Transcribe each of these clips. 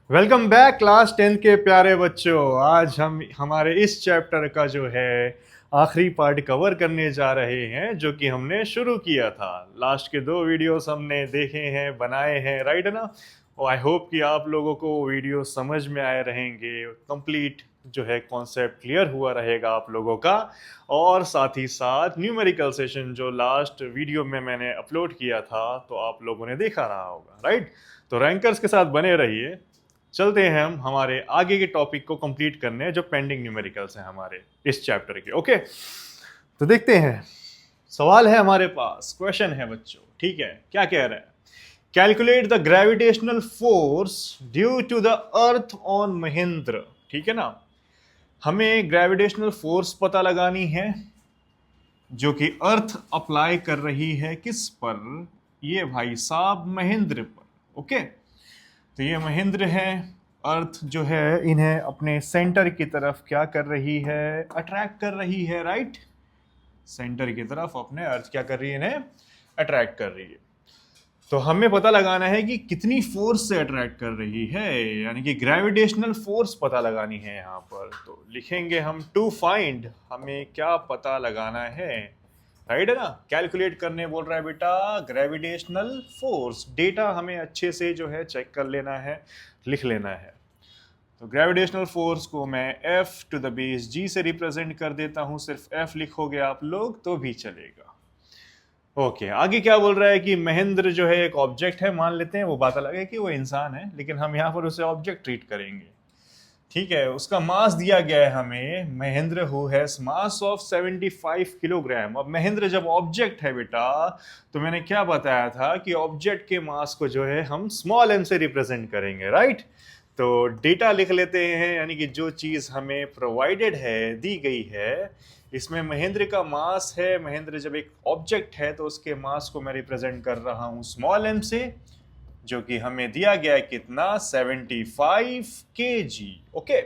Welcome back class 10 के प्यारे बच्चों। आज हम हमारे इस चैप्टर का जो है आखिरी पार्ट कवर करने जा रहे हैं, जो कि हमने शुरू किया था। लास्ट के 2 वीडियोस हमने देखे हैं, बनाए हैं, राइट है ना। और आई होप कि आप लोगों को वीडियो समझ में आए रहेंगे, कंप्लीट जो है कॉन्सेप्ट क्लियर हुआ रहेगा आप लोगों का। और साथ ही साथ न्यूमेरिकल सेशन जो लास्ट वीडियो में मैंने अपलोड किया था तो आप लोगों ने देखा रहा होगा, राइट। तो रैंकर्स के साथ बने रहिए। चलते हैं हम हमारे आगे के टॉपिक को कंप्लीट करने, जो पेंडिंग न्यूमेरिकल्स हैं हमारे इस चैप्टर के। ओके, तो देखते हैं। सवाल है हमारे पास, क्वेश्चन है बच्चों, ठीक है। क्या कह रहे हैं? Calculate the gravitational force due to the earth on Mahendra. ठीक है ना। हमें ग्रेविटेशनल फोर्स पता लगानी है जो कि अर्थ अप्लाई कर रही है किस पर? ये भाई साहब महेंद्र पर। ओके, तो ये महेंद्र है। अर्थ जो है इन्हें अपने सेंटर की तरफ क्या कर रही है? अट्रैक्ट कर रही है, राइट। सेंटर की तरफ अपने अर्थ क्या कर रही है? इन्हें अट्रैक्ट कर रही है। तो हमें पता लगाना है कि कितनी फोर्स से अट्रैक्ट कर रही है, यानी कि ग्रेविटेशनल फोर्स पता लगानी है यहाँ पर। तो लिखेंगे हम टू फाइंड, हमें क्या पता लगाना है, राइट है ना। कैलकुलेट करने बोल रहा है बेटा ग्रेविटेशनल फोर्स। डेटा हमें अच्छे से जो है चेक कर लेना है, लिख लेना है। तो ग्रेविटेशनल फोर्स को मैं F to the base G से रिप्रेजेंट कर देता हूं। सिर्फ F लिखोगे आप लोग तो भी चलेगा। ओके, आगे क्या बोल रहा है कि महेंद्र जो है एक ऑब्जेक्ट है, मान लेते हैं। वो बात अलग है कि वो इंसान है, लेकिन हम यहाँ पर उसे ऑब्जेक्ट ट्रीट करेंगे, ठीक है। उसका मास दिया गया है हमें, Mahendra who has mass of 75 kilogram. अब महेंद्र जब ऑब्जेक्ट है बेटा, तो मैंने क्या बताया था कि ऑब्जेक्ट के मास को जो है हम स्मॉल m से रिप्रेजेंट करेंगे, राइट। तो डेटा लिख लेते हैं, यानी कि जो चीज हमें प्रोवाइडेड है, दी गई है। इसमें महेंद्र का मास है। महेंद्र जब एक ऑब्जेक्ट है तो उसके मास को मैं रिप्रेजेंट कर रहा हूं स्मॉल m से, जो कि हमें दिया गया है कितना? 75 kg। ओके,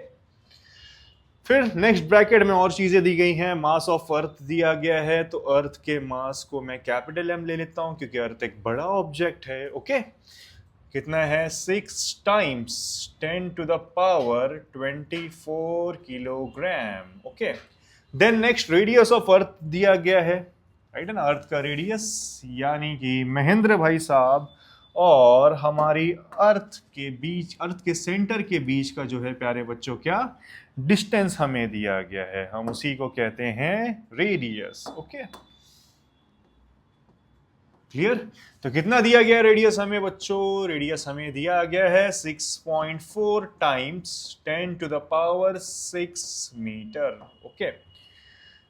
फिर नेक्स्ट ब्रैकेट में और चीजें दी गई हैं। मास ऑफ अर्थ दिया गया है, तो अर्थ के मास को मैं कैपिटल M ले लेता हूं, क्योंकि अर्थ एक बड़ा ऑब्जेक्ट है। ओके, कितना है? 6 times 10 to the power 24 kilogram. Okay, then next radius of earth दिया गया है, राइट है ना। अर्थ का रेडियस, यानी कि महेंद्र भाई साहब और हमारी अर्थ के बीच, अर्थ के सेंटर के बीच का जो है प्यारे बच्चों, क्या डिस्टेंस हमें दिया गया है, हम उसी को कहते हैं रेडियस। Okay, clear. तो कितना दिया गया रेडियस हमें बच्चों? रेडियस हमें दिया गया है 6.4 times 10 to the power 6 metre. Okay,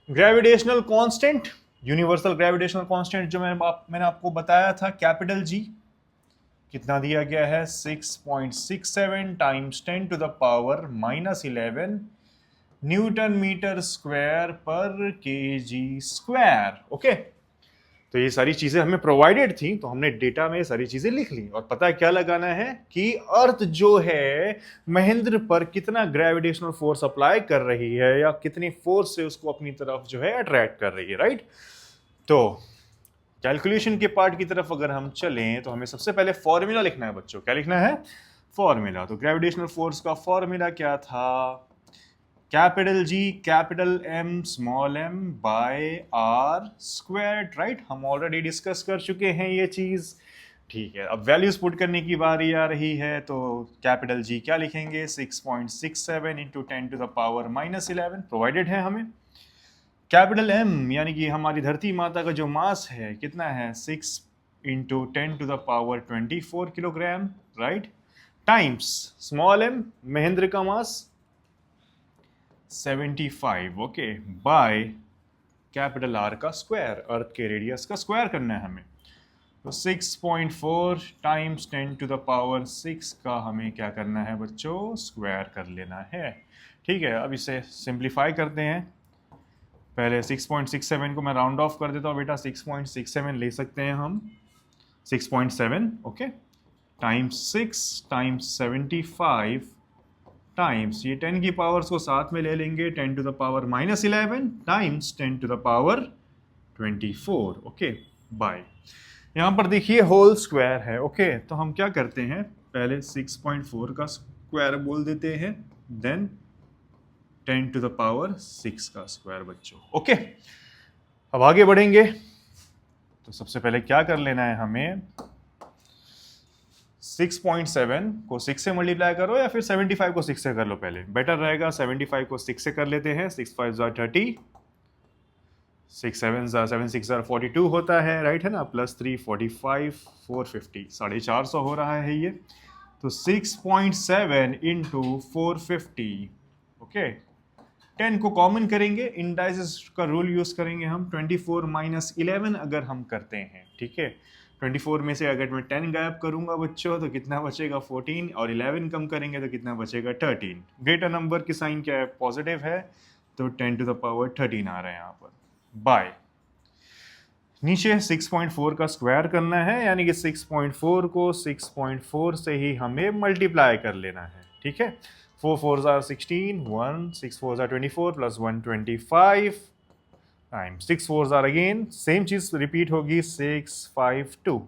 gravitational constant, universal gravitational constant जो मैंने आपको बताया था, कैपिटल जी, कितना दिया गया है? 6.67 times 10 to the power -11 newton metre square पर केजी स्क्वायर। ओके, तो ये सारी चीजें हमें प्रोवाइडेड थी, तो हमने डेटा में ये सारी चीजें लिख ली। और पता क्या लगाना है कि अर्थ जो है महेंद्र पर कितना ग्रेविटेशनल फोर्स अप्लाई कर रही है, या कितनी फोर्स से उसको अपनी तरफ जो है अट्रैक्ट कर रही है, राइट। तो कैलकुलेशन के पार्ट की तरफ अगर हम चलें, तो हमें सबसे पहले फॉर्मूला लिखना है बच्चों। क्या लिखना है? फॉर्मूला। तो ग्रेविटेशनल फोर्स का फॉर्मूला क्या था? Capital G capital M small m by R square, right. हम ऑलरेडी डिस्कस कर चुके हैं ये चीज, ठीक है। अब वैल्यूज पुट करने की बारी आ रही है, तो कैपिटल जी क्या लिखेंगे? 6.67 into 10 to the power -11 provided है हमें। कैपिटल M, यानी कि हमारी धरती माता का जो मास है कितना है? 6 into 10 to the power 24 kilogram, right. Times small m, Mahendra का mass 75, okay, by capital R का स्क्वायर, अर्थ के रेडियस का स्क्वायर करना है हमें। तो 6.4 टाइम्स 10 टू द पावर 6 का हमें क्या करना है बच्चों? स्क्वायर कर लेना है, ठीक है। अब इसे सिंप्लीफाई करते हैं। पहले 6.67 को मैं राउंड ऑफ कर देता हूँ बेटा, 6.67 ले सकते हैं हम, 6.7, ओके, टाइम्स 6 टाइम्स 75 टाइम्स, ये 10 की पावर्स को साथ में ले लेंगे, 10 to the power -11 times 10 to the power 24, okay, by. यहाँ पर देखिए होल स्क्वायर है, ओके। तो हम क्या करते हैं, पहले 6.4 का स्क्वायर बोल देते हैं, देन 10 to the power 6 का स्क्वायर बच्चों। ओके, अब आगे बढ़ेंगे। तो सबसे पहले क्या कर लेना है हमें, 6.7 को 6 से मल्टीप्लाई करो या फिर 75 को 6 से कर लो, पहले बेटर रहेगा 75 को 6 से कर लेते हैं। 6 5 जार 30, 6 7 जार 7 6 जार 42 होता है, राइट है ना, प्लस 3 45 450, 450 हो रहा है ये। तो 6.7 इंटू 450, ओके। 10 को कॉमन करेंगे, इंडाइसेस का रूल यूज करेंगे हम, 24 माइनस 11 अगर हम करते हैं, ठीक है। 24 में से अगर मैं 10 गायब करूंगा बच्चों तो कितना बचेगा 14, और 11 कम करेंगे तो कितना बचेगा 13। ग्रेटर नंबर की साइन क्या है, पॉजिटिव है, तो 10 to the power 13 आ रहा है यहाँ पर। बाय नीचे 6.4 का स्क्वायर करना है, यानी कि 6.4 को 6.4 से ही हमें मल्टीप्लाई कर लेना है, ठीक है। 4 4 are 16, 1 6 4 are 24 plus 125 times 6 4 are again same चीज रिपीट होगी 652,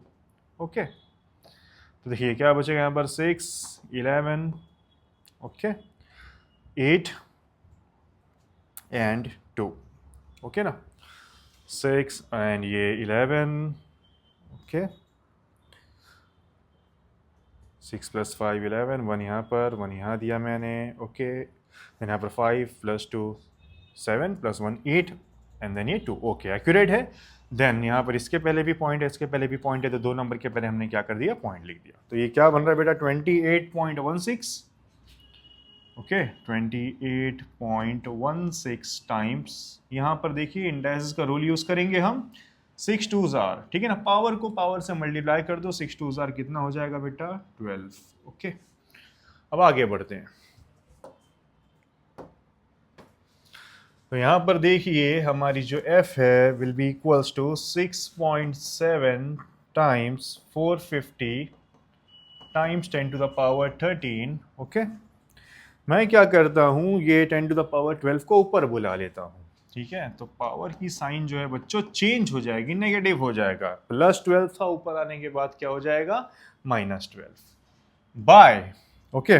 ओके। तो देखिए क्या बचेगा यहाँ पर, 6 11, ओके, 8 एंड 2, ओके ना, 6 एंड ये 11, ओके, 6 प्लस 5 11, 1 यहाँ पर 1 यहाँ दिया मैंने, ओके। देन यहाँ पर 5 प्लस 2 7 प्लस 1 8 एंड देन ये 2, ओके, एक्यूरेट है। देन यहाँ पर इसके पहले भी पॉइंट है, इसके पहले भी पॉइंट है, तो 2 नंबर के पहले हमने क्या कर दिया, पॉइंट लिख दिया। तो ये क्या बन रहा है बेटा, 28.16, ओके, 28.16 टाइम्स। यहाँ पर देखिए इंडाइसेस का रूल यूज करेंगे हम, 6 2 जार, ठीक है ना, पावर को पावर से मल्टीप्लाई कर दो, 6 2 जार कितना हो जाएगा बेटा 12, ओके। अब आगे बढ़ते हैं। तो यहाँ पर देखिए हमारी जो f है will be equals to 6.7 times 450 times 10 to the power 13, okay. मैं क्या करता हूँ, ये 10 to the power 12 को ऊपर बुला लेता हूँ, ठीक है। तो पावर की साइन जो है बच्चों चेंज हो जाएगी, नेगेटिव हो जाएगा, प्लस 12 था, ऊपर आने के बाद क्या हो जाएगा, माइनस 12 बाय, ओके।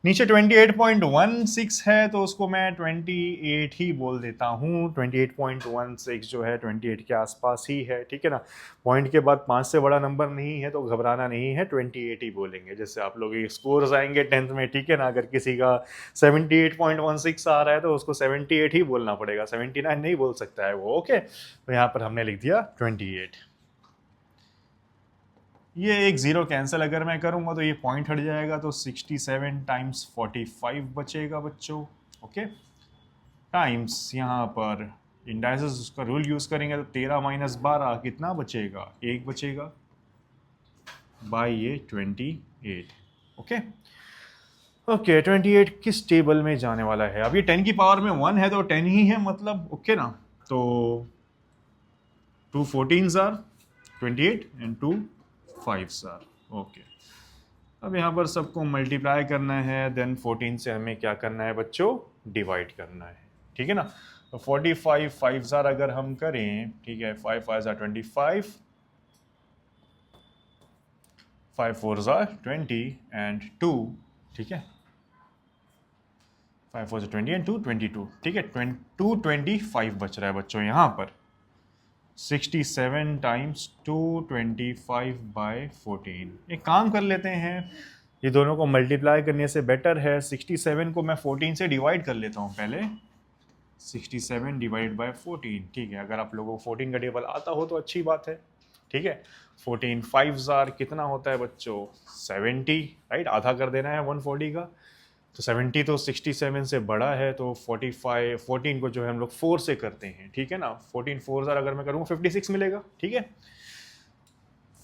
नीचे 28.16 है तो उसको मैं 28 ही बोल देता हूँ, 28.16 जो है 28 के आसपास ही है, ठीक है ना। पॉइंट के बाद 5 से बड़ा नंबर नहीं है तो घबराना नहीं है, 28 ही बोलेंगे। जैसे आप लोग स्कोर्स आएंगे 10th में, ठीक है ना, अगर किसी का 78.16 आ रहा है तो उसको 78 ही बोलना पड़ेगा, 79 नहीं बोल सकता है वो, ओके। तो यहाँ पर हमने लिख दिया 28। ये एक जीरो कैंसिल अगर मैं करूंगा तो ये पॉइंट हट जाएगा, तो 67 टाइम्स 45 बचेगा बच्चों, ओके। टाइम्स यहाँ पर इंडाइसेस का रूल यूज करेंगे तो 13 माइनस 12 कितना बचेगा, 1 बचेगा, बाय ये 28, ओके। ओके 28 किस टेबल में जाने वाला है, अब ये 10 की पावर में 1 है तो 10 ही है मतलब, ओके ना। तो 2 14s are 28 and 2 5s are, okay. अब यहाँ पर सबको मल्टीप्लाई करना है, देन 14 से हमें क्या करना है बच्चों, डिवाइड करना है, ठीक है ना। तो 45 5s are अगर हम करें, ठीक है, 5 5s are 25, 5 4s are 20 and 2, ठीक है, 5 4s are 20 एंड 2 22, ठीक है। 225 बच रहा है बच्चों यहाँ पर। 67 टाइम्स 225 बाय 14। एक काम कर लेते हैं, ये दोनों को मल्टीप्लाई करने से बेटर है 67 को मैं 14 से डिवाइड कर लेता हूँ पहले, 67 डिवाइड बाय 14, ठीक है। अगर आप लोगों को 14 का टेबल आता हो तो अच्छी बात है, ठीक है। 14 5s are कितना होता है बच्चों 70, राइट, आधा कर देना है 140 का, तो 70 तो 67 से बड़ा है, तो 45 14 को जो है हम लोग 4 से करते हैं, ठीक है ना। 14 4s are अगर मैं करूँगा 56 मिलेगा, ठीक है,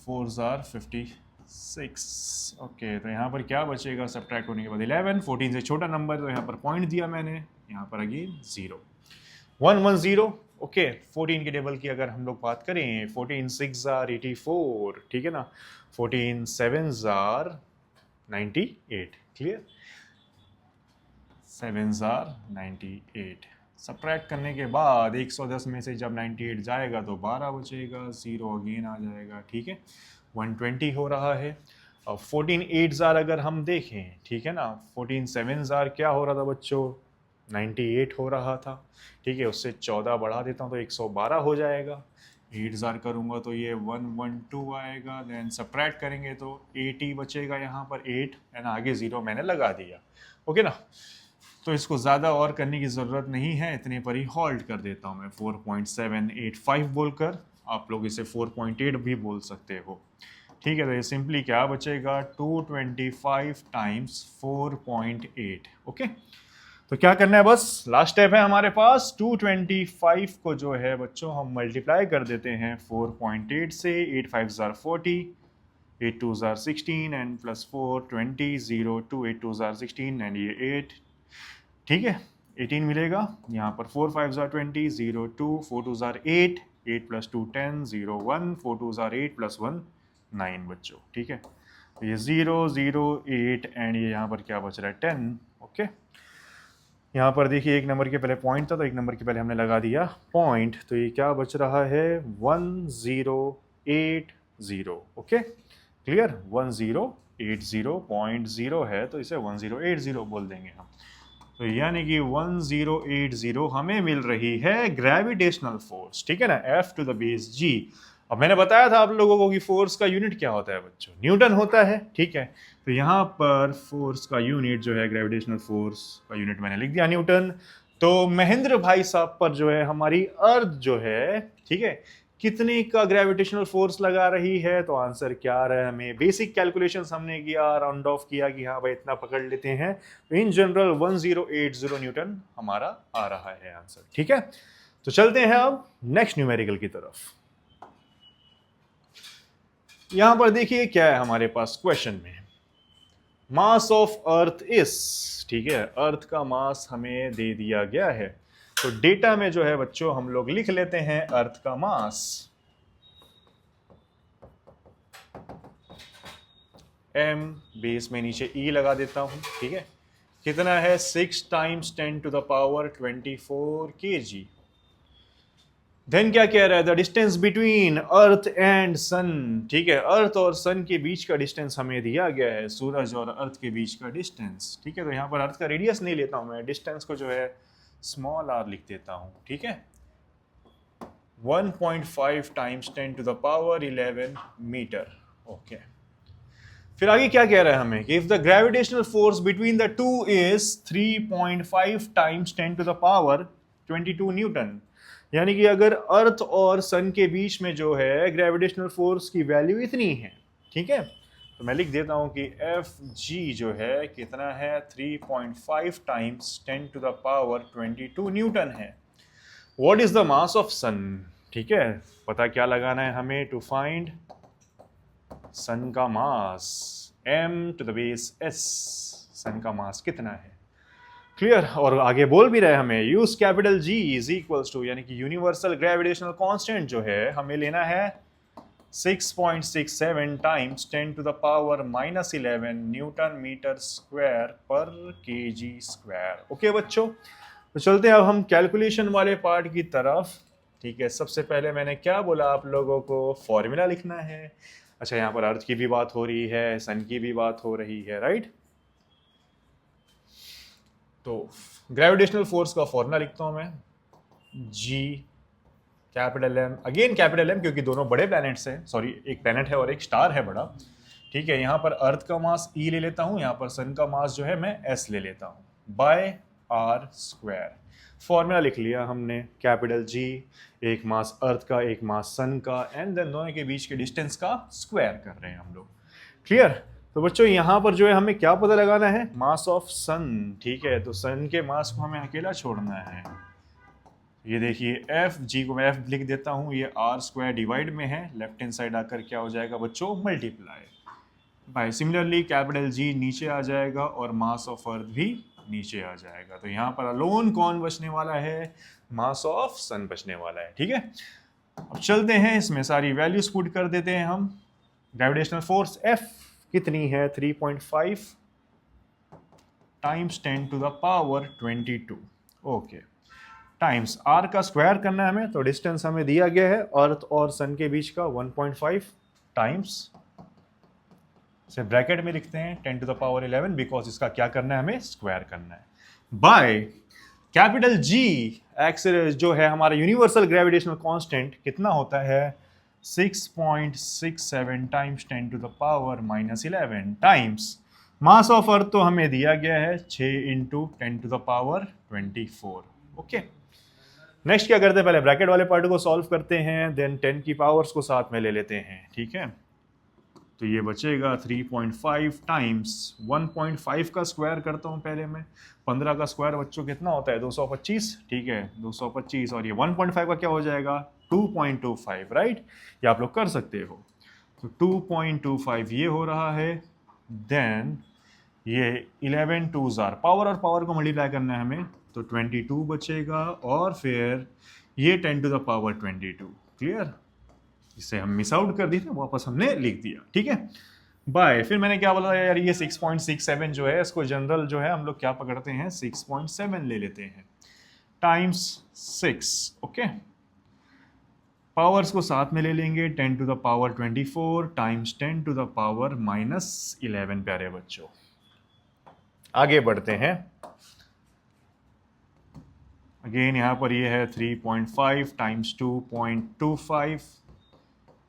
4s are 56, ओके। तो यहाँ पर क्या बचेगा सब्ट्रैक्ट होने के बाद 11, 14 से छोटा नंबर, तो यहाँ पर पॉइंट दिया मैंने, यहाँ पर अगेन 0 1 1 0, ओके। 14 के टेबल की अगर हम लोग बात करें, 14 6s are 84, ठीक है ना, 14 7s are 98, clear, 7s are 98। Subtract करने के बाद 110 में से जब 98 जाएगा तो 12 बचेगा, 0 अगेन आ जाएगा, ठीक है, 120 हो रहा है। अब 14 8 जार अगर हम देखें, ठीक है ना, 14 7 जार क्या हो रहा था बच्चों, 98 हो रहा था। ठीक है, उससे 14 बढ़ा देता हूँ तो 112 हो जाएगा। 8 जार करूँगा तो ये 112 आएगा, देन सब्ट्रैक्ट करेंगे तो 80 बचेगा यहाँ पर, 8 एंड आगे 0 मैंने लगा दिया। ओके ना, तो इसको ज़्यादा और करने की ज़रूरत नहीं है, इतने पर ही हॉल्ट कर देता हूँ मैं 4.785 बोलकर। आप लोग इसे 4.8 भी बोल सकते हो। ठीक है, तो ये सिंपली क्या बचेगा, 225 टाइम्स 4.8। ओके, तो क्या करना है, बस लास्ट स्टेप है हमारे पास, 225 को जो है बच्चों हम मल्टीप्लाई कर देते हैं 4.8 से। 8 5 jar 40, 8 2 jar 16 and plus 4 20, 0 2 8 2 jar 16 and ये 8। ठीक है, 18 मिलेगा यहाँ पर। 4 5 jar 20, 0 2 4 2 jar 8, 8 plus 2 10, 0 1 4 2 jar 8 plus 1 9 बच्चों। ठीक है, तो ये 0 0 8 एंड ये यहाँ पर क्या बच रहा है, 10। ओके, यहाँ पर देखिए एक नंबर के पहले पॉइंट था तो एक नंबर के पहले हमने लगा दिया पॉइंट, तो ये क्या बच रहा है, 1080। ओके, क्लियर, 1080.0 है तो इसे 1080 बोल देंगे हम। तो यानी कि 1080 हमें मिल रही है ग्रेविटेशनल फोर्स। ठीक है ना, F to the base G। अब मैंने बताया था आप लोगों को कि फोर्स का यूनिट क्या होता है बच्चों, न्यूटन होता है। ठीक है, तो यहाँ पर फोर्स का यूनिट जो है, ग्रेविटेशनल फोर्स का यूनिट मैंने लिख दिया न्यूटन। तो महेंद्र भाई साहब पर जो है हमारी अर्थ जो है, ठीक है, कितने का ग्रेविटेशनल फोर्स लगा रही है, तो आंसर क्या आ रहा है हमें, बेसिक कैलकुलेशंस हमने किया, राउंड ऑफ किया कि हाँ भाई इतना पकड़ लेते हैं, तो इन जनरल 1080 न्यूटन हमारा आ रहा है आंसर। ठीक है, तो चलते हैं अब नेक्स्ट न्यूमेरिकल की तरफ। यहां पर देखिए क्या है हमारे पास क्वेश्चन में, मास ऑफ अर्थ इज, ठीक है, अर्थ का मास हमें दे दिया गया है। तो डेटा में जो है बच्चों हम लोग लिख लेते हैं अर्थ का मास, m बेस में नीचे e लगा देता हूं। ठीक है, कितना है, 6 times 10 to the power 24 kg। Then क्या कह रहा है, the distance between earth and sun. ठीक है, अर्थ और सन के बीच का डिस्टेंस हमें दिया गया है, सूरज और अर्थ के बीच का डिस्टेंस। ठीक है, तो यहाँ पर अर्थ का रेडियस नहीं लेता हूं मैं, डिस्टेंस को जो है स्मॉल r लिख देता हूं। ठीक है, 1.5 times 10 to the power 11 metre. Okay, फिर आगे क्या कह रहा है हमें कि if the gravitational force between the two is 3.5 times 10 to the power 22 newton. यानी कि अगर अर्थ और सन के बीच में जो है ग्रेविटेशनल फोर्स की वैल्यू इतनी है, ठीक है, तो मैं लिख देता हूं कि एफ जी जो है कितना है, 3.5 times 10 to the power 22 newton है। What is the mass of sun. ठीक है, पता क्या लगाना है हमें, टू फाइंड सन का mass, m to the base s, sun का मास कितना है। क्लियर, और आगे बोल भी रहे हमें use capital G is equals to, यानी कि यूनिवर्सल ग्रेविटेशनल कांस्टेंट जो है हमें लेना है 6.67 times 10 to the power -11 newton metre square पर kg स्क्वायर। ओके बच्चों, तो चलते हैं अब हम कैलकुलेशन वाले पार्ट की तरफ। ठीक है, सबसे पहले मैंने क्या बोला आप लोगों को, फॉर्मूला लिखना है। अच्छा, यहाँ पर अर्थ की भी बात हो रही है, सन की भी बात हो रही है, राइट। तो ग्रेविटेशनल फोर्स का फॉर्मूला लिखता हूं मैं, G capital M, again capital M क्योंकि दोनों बड़े प्लैनेट्स हैं, सॉरी एक प्लैनेट है और एक स्टार है बड़ा। ठीक है, यहाँ पर अर्थ का मास ई ले लेता हूँ, यहाँ पर सन का मास जो है मैं एस ले लेता हूँ, बाय आर स्क्वायर। फॉर्मूला लिख लिया हमने, कैपिटल जी, एक मास अर्थ का एक मास सन का, एंड देन दोनों के बीच के डिस्टेंस का स्क्वायर कर रहे हैं हम लोग। क्लियर, तो बच्चों यहाँ पर जो है हमें क्या पता लगाना है, मास ऑफ सन। ठीक है, तो सन के मास को हमें अकेला छोड़ना है। ये देखिए एफ जी को मैं एफ लिख देता हूँ, ये आर स्क्वायर डिवाइड में है, लेफ्ट हैंड साइड आकर क्या हो जाएगा बच्चों, multiply by. Similarly capital G नीचे आ जाएगा और मास ऑफ अर्थ भी नीचे आ जाएगा। तो यहाँ पर अलोन कौन बचने वाला है, मास ऑफ सन बचने वाला है। ठीक है, अब चलते हैं इसमें सारी वैल्यूज पुट कर देते हैं हम। ग्रेविटेशनल फोर्स एफ कितनी है, 3.5 times 10 to the power 22। Okay, times R का स्क्वायर करना है हमें, तो डिस्टेंस हमें दिया गया है अर्थ और सन के बीच का 1.5 टाइम्स इसे ब्रैकेट में लिखते हैं 10 टू द पावर 11 बिकॉज इसका क्या करना है, हमें स्क्वायर करना है, बाय कैपिटल जी एक्स जो है हमारा यूनिवर्सल ग्रेविटेशनल कांस्टेंट कितना होता है 6.67 times 10 to the power -11 times mass of earth तो हमें दिया गया है 6 into 10 to the power 24। Okay, next क्या करते हैं, पहले ब्रैकेट वाले पार्ट को सॉल्व करते हैं, देन 10 की पावर्स को साथ में ले लेते हैं। ठीक है, तो ये बचेगा 3.5 टाइम्स 1.5 का स्क्वायर करता हूँ पहले मैं, 15 का स्क्वायर बच्चों कितना होता है 225। ठीक है, 225 और ये 1.5 का क्या हो जाएगा 2.25, राइट, ये आप लोग कर सकते हो। तो 2.25 ये हो रहा है, देन ये 11 टूज आर पावर और पावर को मल्टीप्लाई करना है हमें, तो 22 बचेगा और फिर ये 10 टू द पावर 22। क्लियर, इसे हम मिस आउट कर दिए थे, वापस हमने लिख दिया। ठीक है, बाय, फिर मैंने क्या बोला यार, ये 6.67 जो है इसको जनरल जो है हम लोग क्या पकड़ते हैं 6.7 ले लेते हैं टाइम्स 6। ओके, पावर्स को साथ में ले लेंगे 10 to the power 24 times 10 to the power -11। प्यारे बच्चों आगे बढ़ते हैं, अगेन यहाँ पर ये है 3.5 टाइम्स 2.25।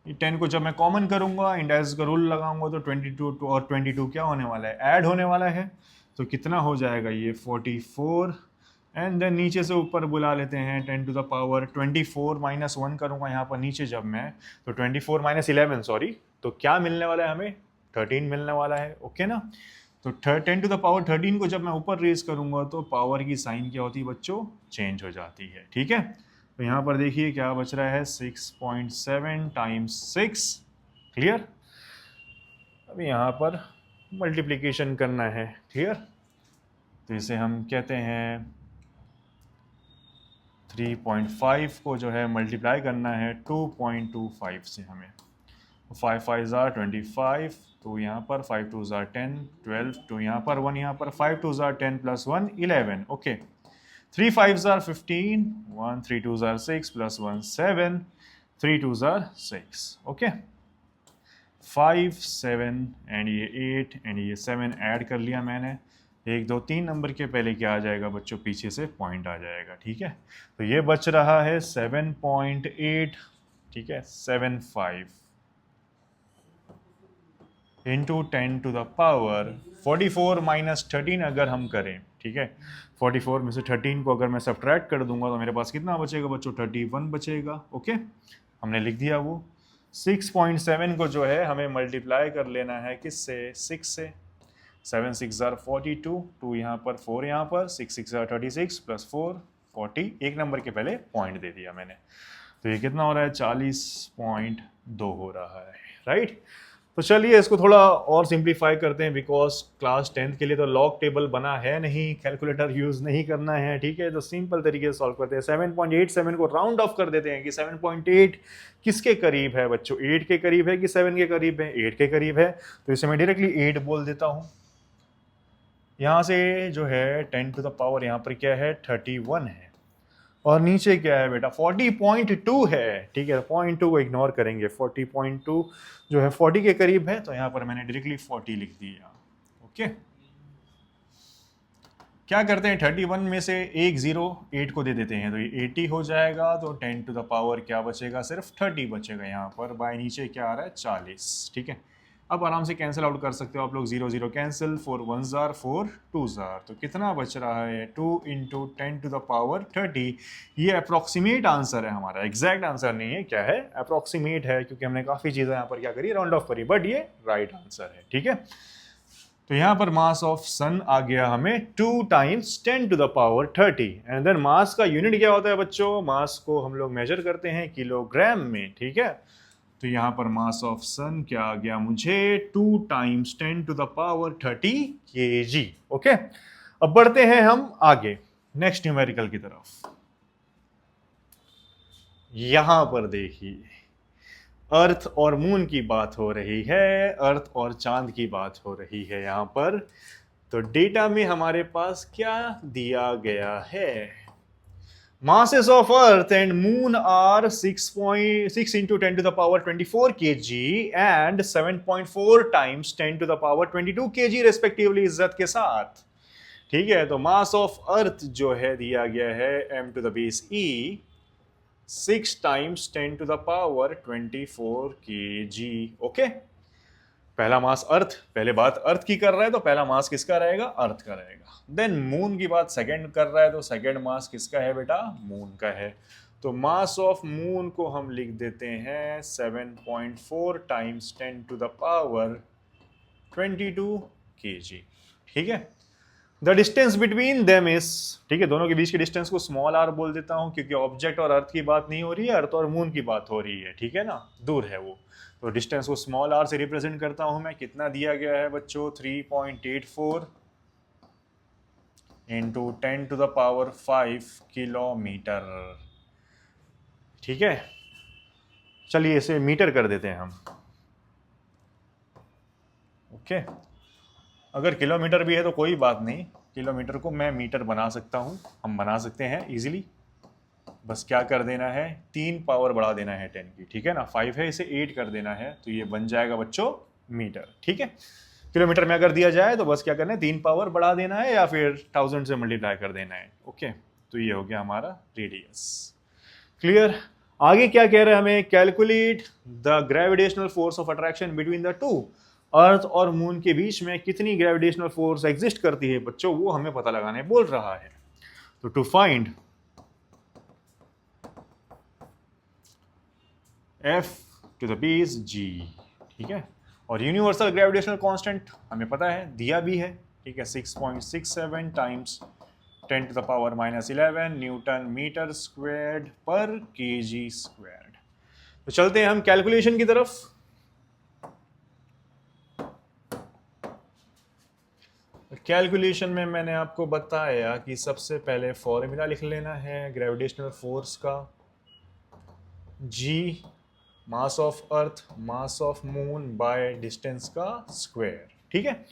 ये 10 को जब मैं कॉमन करूंगा इंडाइस का रूल लगाऊंगा तो 22 और 22 क्या होने वाला है, ऐड होने वाला है, तो कितना हो जाएगा ये 44। एंड देन नीचे से ऊपर बुला लेते हैं 10 टू द पावर 24 -1 करूंगा यहाँ पर नीचे जब मैं, तो 24 -11 सॉरी, तो क्या मिलने वाला है हमें 13 मिलने वाला है। ओके ना, तो 10 टू द पावर 13 को जब मैं ऊपर रेज करूंगा तो पावर की साइन क्या होती है बच्चों, चेंज हो जाती है। ठीक है, तो यहाँ पर देखिए क्या बच रहा है 6.7 टाइम्स 6। क्लियर, अब यहाँ पर मल्टीप्लिकेशन करना है। क्लियर, तो इसे हम कहते हैं 3.5 को जो है मल्टीप्लाई करना है 2.25 से हमें, 5 5 ज़ार 25, तो यहाँ पर 5 2 ज़ार 10 12, तो यहाँ पर 1, यहाँ पर 5 2 ज़ार 10 प्लस 1 11। ओके, 3 5 ज़ार 15, 1 3 2 ज़ार 6 प्लस 1 7, 3 2 ज़ार 6। ओके, 5 7 एंड ये 8 एंड ये 7 ऐड कर लिया मैंने, 1 2 3 नंबर के पहले क्या आ जाएगा बच्चों, पीछे से पॉइंट आ जाएगा। ठीक है, तो ये बच रहा है 7.8। ठीक है, 75 इंटू 10 टू द पावर 44 -13 अगर हम करें। ठीक है, 44 में से 13 को अगर मैं सब्ट्रैक्ट कर दूंगा तो मेरे पास कितना बचेगा बच्चों, 31 बचेगा। ओके, हमने लिख दिया वो 6.7 को जो है हमें मल्टीप्लाई कर लेना है किससे, 6 से, 7 6 ज़ार 42, 2 यहाँ पर 4 यहाँ पर, 6 6 ज़ार 36 प्लस 4 40, एक नंबर के पहले पॉइंट दे दिया मैंने, तो ये कितना हो रहा है 40.2 हो रहा है। राइट, तो चलिए इसको थोड़ा और सिंप्लीफाई करते हैं, बिकॉज क्लास 10th के लिए तो लॉग टेबल बना है नहीं, कैलकुलेटर यूज नहीं करना है। ठीक है, तो सिंपल तरीके से सॉल्व करते हैं। 7.87 को राउंड ऑफ कर देते हैं कि 7.8 किसके करीब है बच्चों, 8 के करीब है कि 7 के करीब है, 8 के करीब है, तो इसे मैं डायरेक्टली 8 बोल देता हूँ। यहाँ से जो है 10 टू द पावर यहाँ पर क्या है 31 है, और नीचे क्या है बेटा 40.2 है। ठीक है, 0.2 को इग्नोर करेंगे, 40.2 जो है 40 के करीब है, तो यहाँ पर मैंने डायरेक्टली 40 लिख दिया। ओके, क्या करते हैं 31 में से एक 0 8 को दे देते हैं, तो ये 80 हो जाएगा, तो 10 टू द पावर क्या बचेगा, सिर्फ 30 बचेगा यहाँ पर, बाय नीचे क्या आ रहा है 40। ठीक है, अब आराम से कैंसिल आउट कर सकते हो आप लोग, 0 0 कैंसिल, 4 1 ज़ार 4 2 ज़ार, तो कितना बच रहा है 2 इंटू 10 टू द पावर 30। ये अप्रॉक्सीमेट आंसर है हमारा, एग्जैक्ट आंसर नहीं है, क्या है अप्रॉक्सीमेट है, क्योंकि हमने काफ़ी चीज़ें यहाँ पर क्या करी, राउंड ऑफ करी, बट ये राइट आंसर है। ठीक है, तो यहाँ पर मास ऑफ सन आ गया हमें 2 times 10 to the power 30, and then mass का यूनिट क्या होता है बच्चों, मास को हम लोग मेजर करते हैं किलोग्राम में। ठीक है, तो यहाँ पर मास ऑफ सन क्या आ गया मुझे 2 times 10 to the power 30 kg। Okay, अब बढ़ते हैं हम आगे नेक्स्ट न्यूमेरिकल की तरफ। यहां पर देखिए अर्थ और मून की बात हो रही है, अर्थ और चांद की बात हो रही है यहाँ पर। तो डेटा में हमारे पास क्या दिया गया है, Masses of Earth and Moon are 6.6 into 10 to the power 24 kg and 7.4 times 10 to the power 22 kg respectively इज्जत के साथ। ठीक है, तो मास ऑफ अर्थ जो है दिया गया है m to the base e 6 times 10 to the power 24 kg। Okay, पहला मास अर्थ, पहले बात अर्थ की कर रहा है तो पहला मास किसका रहेगा? अर्थ का रहेगा। देन मून की बात सेकंड कर रहा है तो सेकंड मास किसका है बेटा? मून का है। तो मास ऑफ मून को हम लिख देते हैं 7.4 times 10 to the power 22 kg। ठीक है, the distance between them is, ठीक है, दोनों के बीच के डिस्टेंस को स्मॉल आर बोल देता हूं क्योंकि ऑब्जेक्ट और अर्थ की बात नहीं हो रही है, अर्थ और मून की बात हो रही है। ठीक है ना, दूर है वो, तो डिस्टेंस को स्मॉल आर से रिप्रेजेंट करता हूं मैं। कितना दिया गया है बच्चों? 3.84 into 10 to the power 5 kilometre. ठीक है, चलिए इसे मीटर कर देते हैं हम। ओके, अगर किलोमीटर भी है तो कोई बात नहीं, किलोमीटर को मैं मीटर बना सकता हूं, हम बना सकते हैं इजीली। बस क्या कर देना है, 3 पावर बढ़ा देना है 10 की। ठीक है ना, 5 है, इसे 8 कर देना है तो ये बन जाएगा बच्चों मीटर। ठीक है, किलोमीटर में अगर दिया जाए तो बस क्या करना है, 3 पावर बढ़ा देना है या फिर 1000 से मल्टीप्लाई कर देना है। ओके, तो ये हो गया हमारा रेडियस। क्लियर? आगे क्या कह रहे हैं हमें? Calculate the gravitational force of attraction between the two. Earth और मून के बीच में कितनी ग्रेविटेशनल फोर्स एग्जिस्ट करती है बच्चों, वो हमें पता लगाने बोल रहा है। तो to find F to the base G, ठीक है, और यूनिवर्सल ग्रेविटेशनल कांस्टेंट हमें पता है, दिया भी है। ठीक है, 6.67 times 10 to the power -11 newton metre squared पर केजी स्क्वायर्ड। तो चलते हैं हम कैलकुलेशन की तरफ। कैलकुलेशन में मैंने आपको बताया कि सबसे पहले फॉर्मूला लिख लेना है ग्रेविटेशनल फोर्स का। G mass of earth mass of moon by distance का स्क्वायर। ठीक है,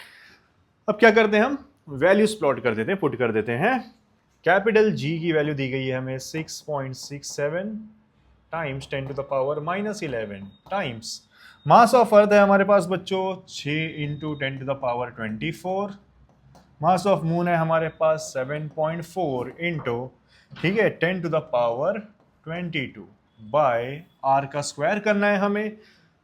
अब क्या करते हैं, हम वैल्यूज प्लॉट कर देते हैं, पुट कर देते हैं। कैपिटल G की वैल्यू दी गई है हमें 6.67 times 10 to the power -11 times mass of earth है हमारे पास बच्चों 6 into 10 to the power 24। Mass of moon है हमारे पास 7.4 इंटू, ठीक है, 10 to the power 22 by R का स्क्वायर करना है हमें।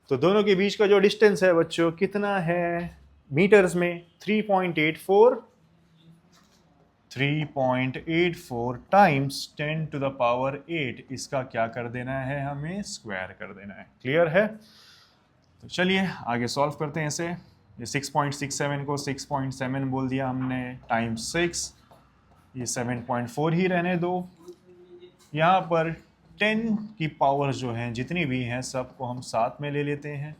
तो दोनों के बीच का जो डिस्टेंस है बच्चों कितना है मीटर्स में? 3.84 टाइम्स 10 टू द पावर 8, इसका क्या कर देना है हमें? स्क्वायर कर देना है। क्लियर है? तो चलिए आगे सॉल्व करते हैं इसे। ये 6.67 को 6.7 बोल दिया हमने टाइम्स 6, ये 7.4 ही रहने दो। यहाँ पर 10 की पावर जो हैं जितनी भी हैं सबको हम साथ में ले लेते हैं।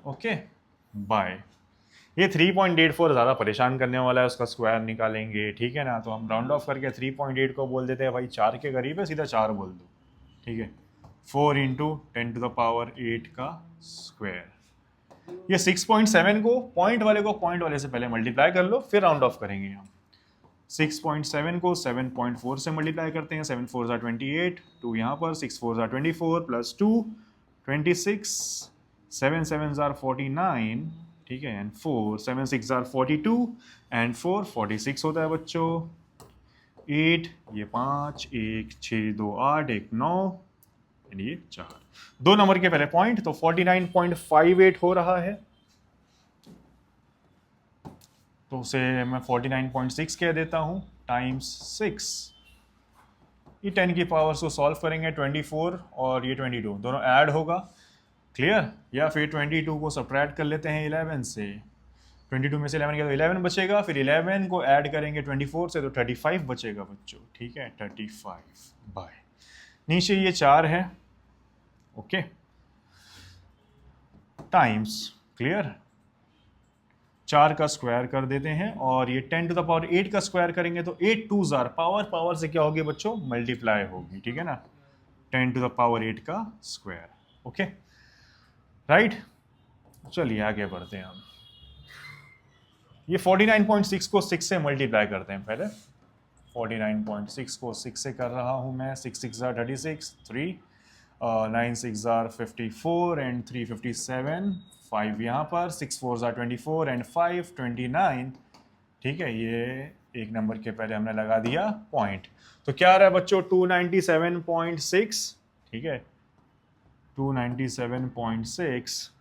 ओके, बाय ये 3.84 ज़्यादा परेशान करने वाला है, उसका स्क्वायर निकालेंगे। ठीक है ना, तो हम राउंड ऑफ करके 3.8 को बोल देते हैं भाई 4 के करीब है, सीधा 4 बोल दो। ठीक है, 4 इंटू 10 टू द पावर 8 का स्क्वायर। ये 6.7 को पॉइंट वाले से पहले मल्टीप्लाई कर लो, फिर राउंड ऑफ करेंगे हम। 6.7 को 7.4 से मल्टीप्लाई करते हैं, 7 4 ज़ा 28, 2 यहाँ पर 6 4 ज़ा 24 प्लस 2 26, 7 7 ज़ा 49, ठीक है, एंड 4 7 6 ज़ा 42 एंड 4 46 होता है बच्चों। 8 ये 5 1 6 2 8 1 9 एंड ये 4, 2 नंबर के पहले पॉइंट, तो 49.58 हो रहा है। तो उसे मैं 49.6 कह देता हूँ टाइम्स 6। ये 10 की पावर्स को सॉल्व करेंगे, 24 और ये 22 दोनों ऐड होगा। क्लियर? या फिर 22 को सब्ट्रैक्ट कर लेते हैं 11 से, 22 में से 11 गया तो 11 बचेगा, फिर 11 को ऐड करेंगे 24 से तो 35 बचेगा बच्चों। ठीक है, 35 बाय, नीचे ये 4 है। ओके, टाइम्स, क्लियर, 4 का स्क्वायर कर देते हैं और ये 10 टू द पावर 8 का स्क्वायर करेंगे तो 8 2 ज़ार पावर से क्या होगी बच्चों? मल्टीप्लाई होगी। ठीक है ना, 10 टू द पावर 8 का स्क्वायर। ओके, राइट, चलिए आगे बढ़ते हैं हम। ये 49.6 को 6 से मल्टीप्लाई करते हैं पहले। 49.6 को 6 से कर रहा हूँ मैं, 6 6 36, 3 9 6 54 एंड 3 57, 5 यहाँ पर, 6 4 24 एंड 5 29। ठीक है, ये एक नंबर के पहले हमने लगा दिया पॉइंट। तो क्या आ रहा है बच्चों, 297.6। ठीक है, 297.6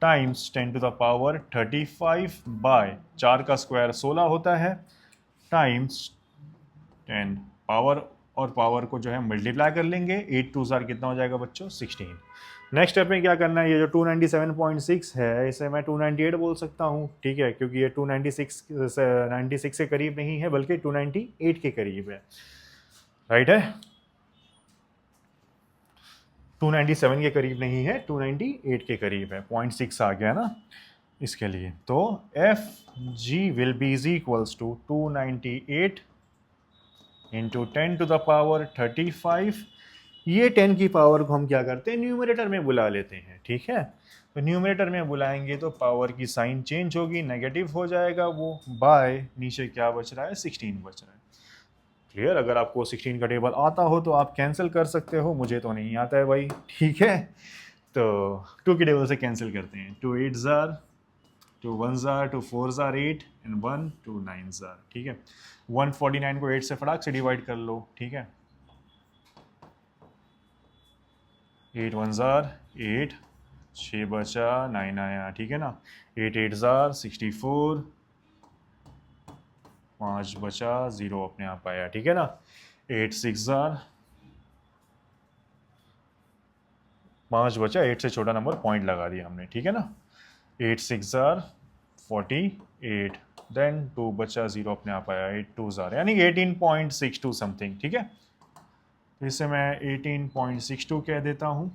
times 10 to the power 35 by 4 का स्क्वायर 16 होता है, टाइम्स 10 पावर, और पावर को जो है मल्टीप्लाई कर लेंगे, 8 2 कितना हो जाएगा बच्चों, 16। नेक्स्ट स्टेप में क्या करना है, ये जो 297.6 है इसे मैं 298 बोल सकता हूँ। ठीक है, क्योंकि ये 96 के करीब नहीं है बल्कि 298 के करीब है, राइट है, 297 के करीब नहीं है, 298 के करीब है, 0.6 आ गया ना इसके लिए। तो F G will be is equals to 298 into 10 to the power 35। ये 10 की पावर को हम क्या करते हैं, न्यूमरेटर में बुला लेते हैं। ठीक है, तो न्यूमरेटर में बुलाएंगे तो पावर की साइन चेंज होगी, नेगेटिव हो जाएगा वो, बाय नीचे क्या बच रहा है, 16 बच रहा है। क्लियर, अगर आपको 16 का टेबल आता हो तो आप कैंसिल कर सकते हो, मुझे तो नहीं आता है भाई। ठीक है, तो 2 के टेबल से कैंसिल करते हैं, 2 8 jar, 2 1 jar, 2 4 jar 8 and 1 2 9 jar. ठीक है, 149 को 8 से फटाक से डिवाइड कर लो। ठीक है, 8 1 जार 8, 6 बचा, 9 आया। ठीक है ना, 8 8 जार 64, 5 बचा, 0 अपने आप आया। ठीक है ना, 8 6 जार 5 बचा, 8 से छोटा नंबर पॉइंट लगा दिया हमने। ठीक है ना, 8 6 जार 48, देन 2 बचा, 0 अपने आप आया, 8 2 जार यानी 18.62 समथिंग। ठीक है, तो इसे मैं 18.62 कह देता हूँ।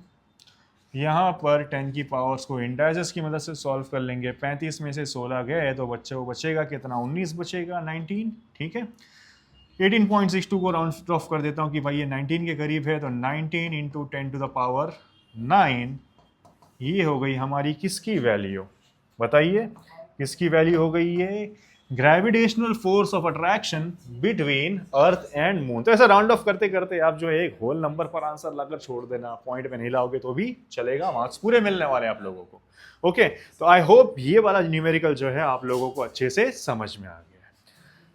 यहाँ पर 10 की पावर्स को इंडाइजेस की मदद से सॉल्व कर लेंगे। 35 में से 16 गए तो बच्चे को बचेगा कितना, 19 बचेगा, 19। ठीक है, 18.62 को राउंड ऑफ कर देता हूँ कि भाई ये 19 के करीब है, तो 19 इंटू 10 टू द पावर 9, ये हो गई हमारी किसकी वैल्यू, बताइए किसकी वैल्यू हो गई ये, gravitational force of attraction between earth and moon. तो ऐसा राउंड ऑफ करते करते आप जो है एक होल नंबर पर आंसर लाकर छोड़ देना, पॉइंट में नहीं लाओगे तो भी चलेगा, मार्क्स पूरे मिलने वाले हैं आप लोगों को। ओके, तो आई होप ये वाला न्यूमेरिकल जो है आप लोगों को अच्छे से समझ में आ गया है।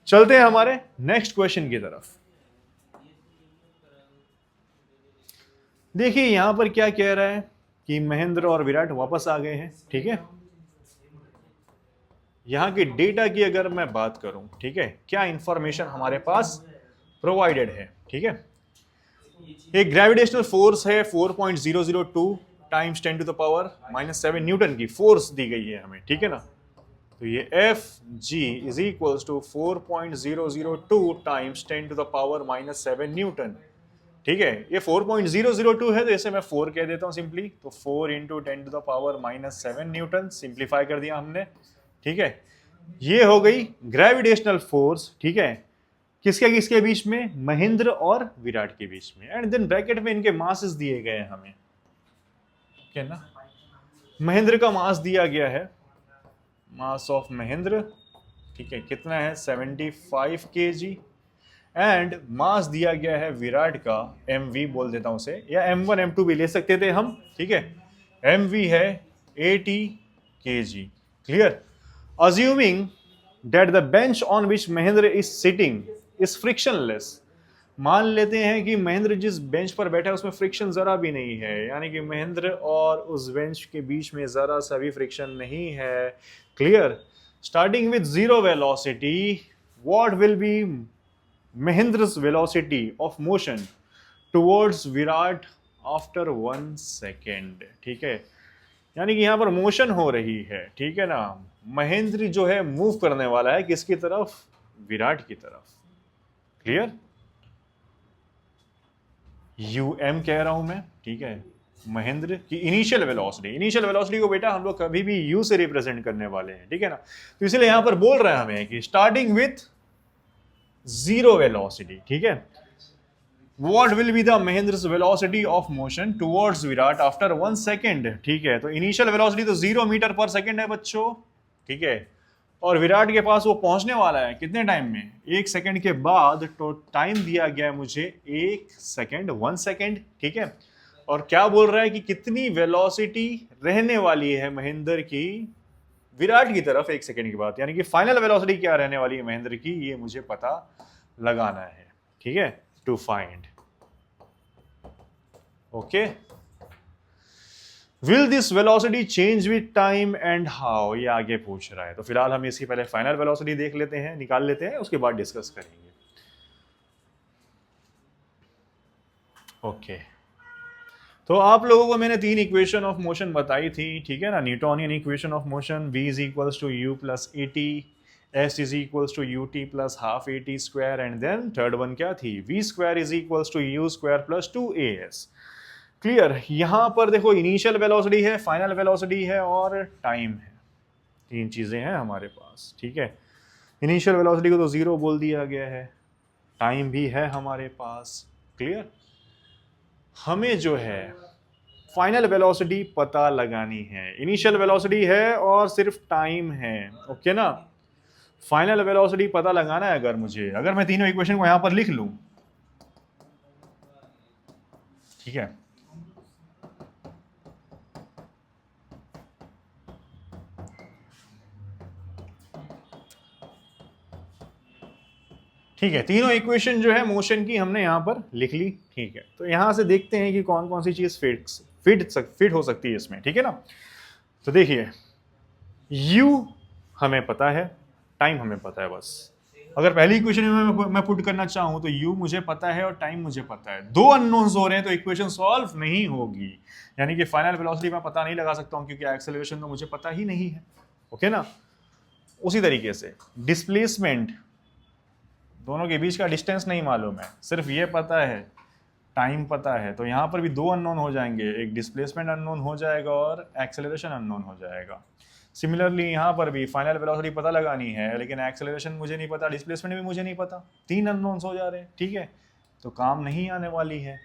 चलते हैं हमारे नेक्स्ट क्वेश्चन की तरफ। देखिए यहां पर क्या कह रहा है कि महेंद्र और विराट वापस आ गए हैं। ठीक है, यहाँ के डेटा की अगर मैं बात करूं, ठीक है, क्या इंफॉर्मेशन हमारे पास प्रोवाइडेड है। ठीक है, एक ग्रेविटेशनल फोर्स है 4.002 times 10 to the power -7 newton की फोर्स दी गई है हमें। ठीक है ना, तो ये F G is equals to 4.002 times 10 to the power -7 newton. ठीक है, ये 4.002 है तो इसे मैं 4 कह देता हूं सिंपली, तो 4 into 10 to the power -7 newton, simplify कर दिया हमने। ठीक है, ये हो गई ग्रेविटेशनल फोर्स। ठीक है, किसके किसके बीच में, महेंद्र और विराट के बीच में, एंड देन ब्रैकेट में इनके मासेस दिए गए हैं हमें, क्या ना, महेंद्र का मास दिया गया है, मास ऑफ महेंद्र, ठीक है, कितना है 75 kg, एंड मास दिया गया है विराट का, mv बोल देता हूं उसे, या m1 m2 भी ले सकते थे हम। ठीक है, mv है 80 kg। Clear, assuming that the bench on which Mahendra is sitting is frictionless, मान लेते हैं कि महेंद्र जिस बेंच पर बैठा है उसमें फ्रिक्शन जरा भी नहीं है, यानी कि महेंद्र और उस बेंच के बीच में जरा सा भी फ्रिक्शन नहीं है। Clear, starting with 0 velocity, what will be Mahendra's velocity of motion towards Virat after 1 second. ठीक है, यानी कि यहां पर मोशन हो रही है। ठीक है ना, महेंद्र जो है मूव करने वाला है किसकी तरफ, विराट की तरफ। क्लियर, यूएम कह रहा हूं मैं। ठीक है, महेंद्र की इनिशियल वेलोसिटी को बेटा हम लोग कभी भी यू से रिप्रेजेंट करने वाले हैं। ठीक है ना, तो इसलिए यहां पर बोल रहे हैं हमें कि स्टार्टिंग विथ 0 वेलोसिटी। ठीक है, What will be the Mahendra's velocity of motion towards Virat after 1 second. ठीक है, तो इनिशियल वेलोसिटी तो 0 मीटर पर सेकेंड है बच्चों। ठीक है, और विराट के पास वो पहुंचने वाला है कितने टाइम में, 1 सेकंड के बाद। तो टाइम दिया गया है मुझे 1 सेकंड, 1 सेकंड, ठीक है। और क्या बोल रहा है कि कितनी वेलोसिटी रहने वाली है महेंद्र की विराट की तरफ 1 सेकंड के बाद, यानी कि फाइनल वेलोसिटी क्या रहने वाली है महेंद्र की, ये मुझे पता लगाना है, ठीक है, to find. Okay, will this velocity change with time and how, ये आगे पूछ रहा है। तो फिलहाल हम इसकी पहले फाइनल वेलोसिटी देख लेते हैं, निकाल लेते हैं, उसके बाद डिस्कस करेंगे। ओके, तो आप लोगों को मैंने 3 इक्वेशन ऑफ मोशन बताई थी, ठीक है ना। Newtonian equation of motion, v is equals to u plus a t, s is equals to u t plus half a t square, and then third one क्या थी, v square is equals to u square plus 2as। Clear. यहां पर देखो initial velocity है, final velocity है और time है, 3 चीजें हैं हमारे पास, ठीक है। इनिशियल वेलोसिटी को तो 0 बोल दिया गया है, टाइम भी है हमारे पास। क्लियर। हमें जो है फाइनल वेलोसिटी पता लगानी है, इनिशियल वेलोसिटी है और सिर्फ टाइम है, ओके ना। फाइनल वेलोसिटी पता लगाना है अगर मैं तीनों इक्वेशन को यहां पर लिख लूं, ठीक है, ठीक है, तीनों इक्वेशन जो है मोशन की हमने यहां पर लिख ली, ठीक है। तो यहां से देखते हैं कि कौन कौन सी चीज फिट हो सकती है इसमें, ठीक है ना। तो देखिए, u हमें पता है, टाइम हमें पता है, बस। अगर पहली इक्वेशन में मैं पुट करना चाहूं तो u मुझे पता है और टाइम मुझे पता है, 2 अननोन्स हो रहे हैं तो इक्वेशन सॉल्व नहीं होगी, यानी कि फाइनल वेलोसिटी मैं पता नहीं लगा सकता हूं क्योंकि एक्सेलरेशन तो मुझे पता ही नहीं है, ओके ना। उसी तरीके से डिस्प्लेसमेंट, दोनों के बीच का डिस्टेंस नहीं मालूम है, सिर्फ ये पता है, टाइम पता है, तो यहां पर भी 2 अननोन हो जाएंगे, एक डिस्प्लेसमेंट अननोन हो जाएगा और एक्सेलरेशन अननोन हो जाएगा। सिमिलरली यहाँ पर भी फाइनल वेलोसिटी पता लगानी है, लेकिन एक्सेलरेशन मुझे नहीं पता, डिस्प्लेसमेंट भी मुझे नहीं पता, 3 अननोन्स हो जा रहे हैं, ठीक है, तो काम नहीं आने वाली है,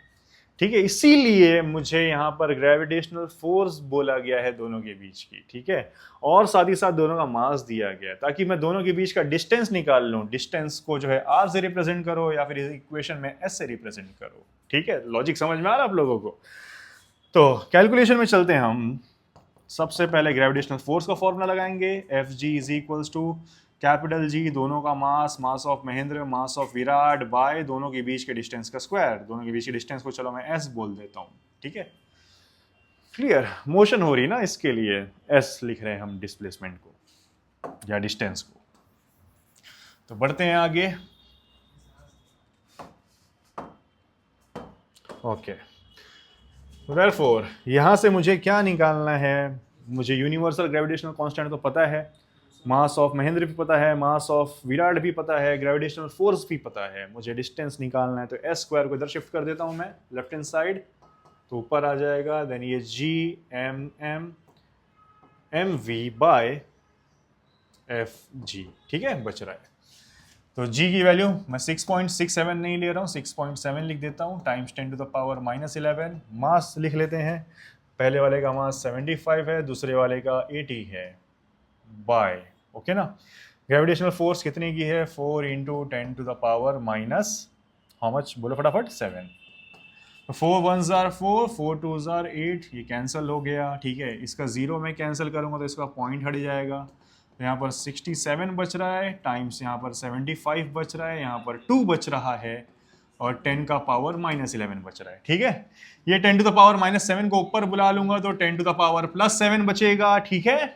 ठीक है। इसीलिए मुझे यहाँ पर ग्रेविटेशनल फोर्स बोला गया है दोनों के बीच की, ठीक है, और साथ ही साथ दोनों का मास दिया गया है ताकि मैं दोनों के बीच का डिस्टेंस निकाल लूँ। डिस्टेंस को जो है r से रिप्रेजेंट करो या फिर इस इक्वेशन में s से रिप्रेजेंट करो, ठीक है। लॉजिक समझ में आ रहा है आप लोगों को। तो कैलकुलेशन में चलते हैं हम। सबसे पहले ग्रेविटेशनल फोर्स का फॉर्मूला लगाएंगे, F G is equals to capital G, दोनों का mass of Mahendra, mass of Virat, by दोनों के बीच के डिस्टेंस का स्क्वायर। दोनों के बीच के डिस्टेंस को चलो मैं s बोल देता हूं, ठीक है। क्लियर। मोशन हो रही ना, इसके लिए s लिख रहे हैं हम डिस्प्लेसमेंट को या डिस्टेंस को। तो बढ़ते हैं आगे। ओके, देयरफॉर यहां से मुझे क्या निकालना है, मुझे यूनिवर्सल ग्रेविटेशनल कांस्टेंट तो पता है, मास ऑफ महेंद्र भी पता है, मास ऑफ विराट भी पता है, ग्रेविटेशनल फोर्स भी पता है, मुझे डिस्टेंस निकालना है। तो एस स्क्वायर को इधर शिफ्ट कर देता हूं मैं लेफ्ट हैंड साइड, तो ऊपर आ जाएगा, देन ये G M M M V by F G, ठीक है, बच रहा है। तो g की वैल्यू मैं 6.67 नहीं ले रहा हूँ, 6.7 लिख देता हूँ, टाइम्स 10 टू द पावर -11। मास लिख लेते हैं, पहले वाले का मास 75 है, दूसरे वाले का 80 है, बाय, ओके ना। ग्रेविटेशनल फोर्स कितने की है, 4 into 10 to the power minus how much, बोलो फटाफट, 7। तो 4 1s are 4, 4 2s are 8, ये कैंसिल हो गया, ठीक है। इसका 0 में कैंसिल करूँगा तो इसका पॉइंट हट जाएगा, तो यहाँ पर 67 बच रहा है, टाइम्स यहाँ पर 75 बच रहा है, यहाँ पर 2 बच रहा है, और 10 का पावर -11 बच रहा है, ठीक है। ये 10 टू द पावर -7 को ऊपर बुला लूंगा तो 10 टू द पावर +7 बचेगा, ठीक है।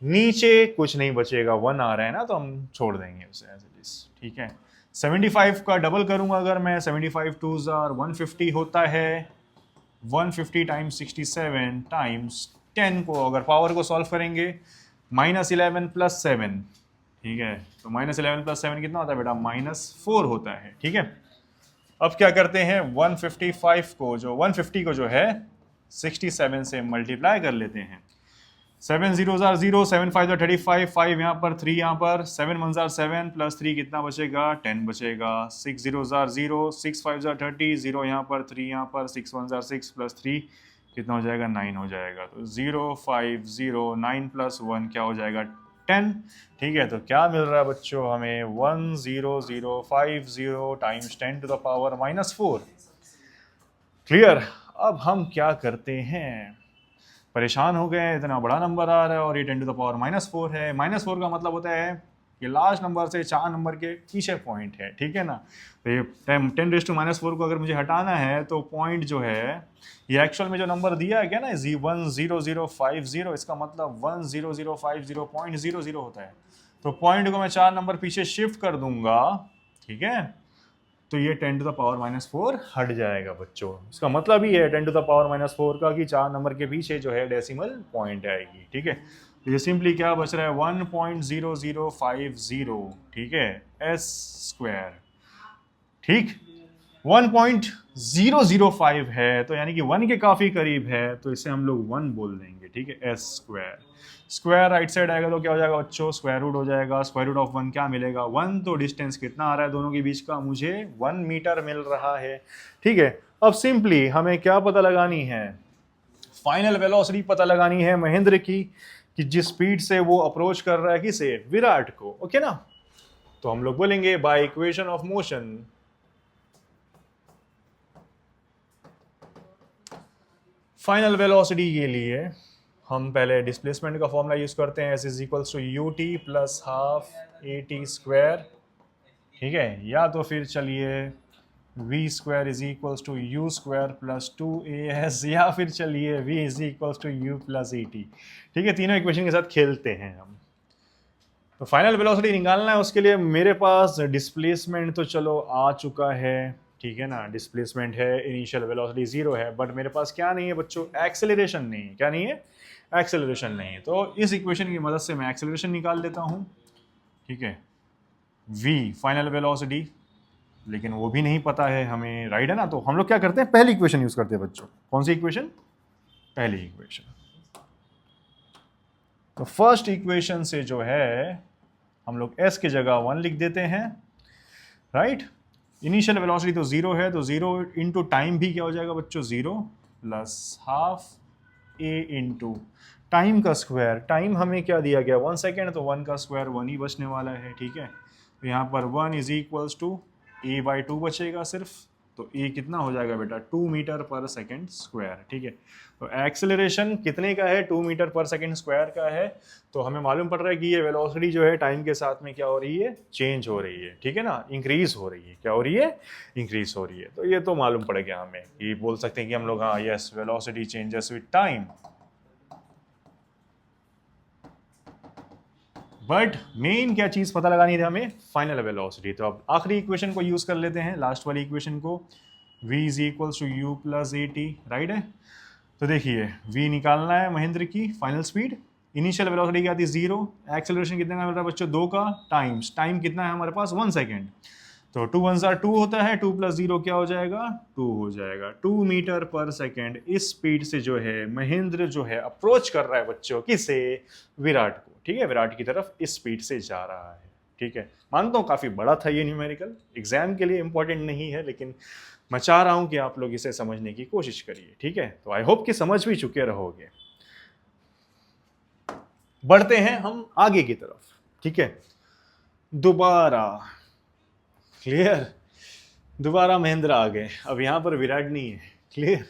नीचे कुछ नहीं बचेगा, 1 आ रहा है ना, तो हम छोड़ देंगे उसे एज इट इज, ठीक है। 75 का डबल करूंगा अगर मैं, 75 2s are 150 होता है, 150 टाइम्स 67 टाइम्स 10 को अगर पावर को सॉल्व करेंगे, -11 + 7, ठीक है। तो -11 + 7 कितना होता है बेटा, -4 होता है, ठीक है। अब क्या करते हैं, 150 को जो है 67 से मल्टीप्लाई कर लेते हैं। 7 0s are 0, 7 5s are 35, 5 यहाँ पर, 3 यहाँ पर, 7 1s are 7 + 3 कितना बचेगा, 10 बचेगा। 6 0s are 0, 6 5s are 30, 0 यहाँ पर, 3 यहाँ पर, 6 1s are 6 + 3 कितना हो जाएगा, 9 हो जाएगा। तो 0 5 0 9 + 1 क्या हो जाएगा, 10। ठीक है, तो क्या मिल रहा है बच्चों हमें 10050 टाइम्स 10⁻⁻4। क्लियर। अब हम क्या करते हैं, परेशान हो गए, इतना बड़ा नंबर आ रहा है और ये 10⁻⁻4 है। -4 का मतलब होता है कि लास्ट नंबर से 4 नंबर के पीछे पॉइंट है, ठीक है ना। तो ये 10⁻⁻4 को अगर मुझे हटाना है तो पॉइंट जो है, ये एक्चुअल में जो नंबर दिया है क्या ना 10050, इसका मतलब 10050.00 होता है। तो पॉइंट को मैं 4 नंबर पीछे शिफ्ट कर दूंगा, ठीक है, तो ये 10⁻⁻4 हट जाएगा बच्चों। इसका मतलब ही है 10⁻⁻4 का कि 4 नंबर के पीछे जो है डेसिमल पॉइंट आएगी, ठीक है। तो ये सिंपली क्या बच रहा है 1.0050, ठीक है, एस स्क्वायर, ठीक। 1.005 है तो यानी कि 1 के काफी करीब है, तो इसे हम लोग 1 बोल देंगे, ठीक है। S square, square right side आएगा तो क्या हो जाएगा बच्चों, स्क्वायर रूट हो जाएगा। स्क्वायर रूट ऑफ 1 क्या मिलेगा 1, तो डिस्टेंस कितना आ रहा है दोनों के बीच का, मुझे 1 मीटर मिल रहा है, ठीक है। अब सिंपली हमें क्या पता लगानी है, फाइनल वेलोसिटी पता लगानी है महेंद्र की, कि जिस स्पीड से वो अप्रोच कर रहा है किसे, विराट को, ओके ना। तो हम लोग बोलेंगे by equation of motion, final velocity के लिए हम पहले डिस्प्लेसमेंट का फॉर्मूला यूज करते हैं, s is equals to u t plus half a t square, ठीक है। या तो फिर चलिए v square is equals to u square plus 2as, या फिर चलिए v is equals to u plus a t, ठीक है। तीनों इक्वेशन के साथ खेलते हैं हम। तो फाइनल वेलोसिटी निकालना है, उसके लिए मेरे पास डिस्प्लेसमेंट तो चलो आ चुका है, ठीक है ना। डिस्प्लेसमेंट है, इनिशियल वेलोसिटी 0 है, बट मेरे पास क्या नहीं है बच्चों, एक्सेलरेशन नहीं है। क्या नहीं है, एक्सेलरेशन नहीं है। तो इस इक्वेशन की मदद से मैं एक्सेलरेशन निकाल लेता हूं, ठीक है। v फाइनल वेलोसिटी, लेकिन वो भी नहीं पता है हमें, राइट है ना। तो हम लोग क्या करते हैं, पहली इक्वेशन यूज करते हैं बच्चों। कौन सी इक्वेशन, पहली इक्वेशन। तो फर्स्ट इक्वेशन से जो है हम लोग s की जगह 1 लिख देते हैं, राइट। इनिशियल वेलोसिटी तो 0 है, तो 0 इंटू टाइम भी क्या हो जाएगा बच्चों, 0 plus half a into time का स्क्वायर। टाइम हमें क्या दिया गया 1 सेकेंड, तो 1 का स्क्वायर 1 ही बचने वाला है, ठीक है। तो यहाँ पर 1 इज इक्वल्स टू a/2 बचेगा सिर्फ, तो a कितना हो जाएगा बेटा 2 मीटर पर सेकेंड स्क्वायर, ठीक है। तो एक्सेलरेशन कितने का है, 2 मीटर पर सेकेंड स्क्वायर का है। तो हमें मालूम पड़ रहा है कि ये वेलोसिटी जो है टाइम के साथ में क्या हो रही है, चेंज हो रही है, ठीक है ना, इंक्रीज हो रही है। क्या हो रही है, इंक्रीज हो रही है। तो ये तो मालूम पड़ गया हमें, कि बोल सकते हैं कि हम लोग हाँ yes velocity changes with time. But main क्या चीज पता लगानी थी हमें, फाइनल वेलोसिटी। तो अब आखिरी इक्वेशन को यूज कर लेते हैं, लास्ट वाली इक्वेशन को, v is equals to u plus a t, right है। तो देखिए v निकालना है महेंद्र की फाइनल स्पीड, इनिशियल वेलोसिटी क्या थी 0, एक्सेलरेशन कितने का मिल रहा है बच्चों 2 का, टाइम्स टाइम कितना है हमारे पास 1 सेकेंड, तो 2 1 2 होता है, 2 प्लस 0 क्या हो जाएगा 2 हो जाएगा। 2 मीटर पर सेकेंड इस स्पीड से जो है महेंद्र जो है अप्रोच कर रहा है बच्चों, किसे, विराट को, ठीक है। विराट की तरफ इस स्पीड से जा रहा है, ठीक है। मानता हूँ काफी बड़ा था ये न्यूमेरिकल, एग्जाम के लिए इंपॉर्टेंट नहीं है, लेकिन मैं चाह रहा हूं कि आप लोग इसे समझने की कोशिश करिए, ठीक है। तो आई होप कि समझ भी चुके रहोगे। बढ़ते हैं हम आगे की तरफ, ठीक है। दोबारा क्लियर, दोबारा महेंद्र आ गए, अब यहां पर विराट नहीं है, क्लियर।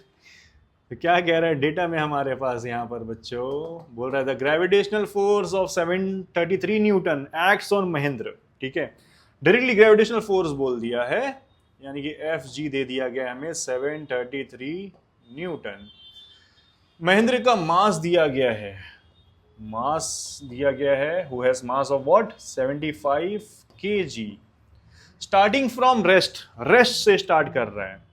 तो क्या कह रहा है डेटा में हमारे पास यहाँ पर बच्चों, बोल रहा है the gravitational force of 733 Newton acts on Mahendra, ठीक है। डायरेक्टली ग्रेविटेशनल फोर्स बोल दिया है, यानी कि Fg दे दिया गया हमें 733 न्यूटन। महेंद्र का मास दिया गया है, मास दिया गया है, who has mass of what 75 kg। Starting from rest, rest से स्टार्ट कर रहा है,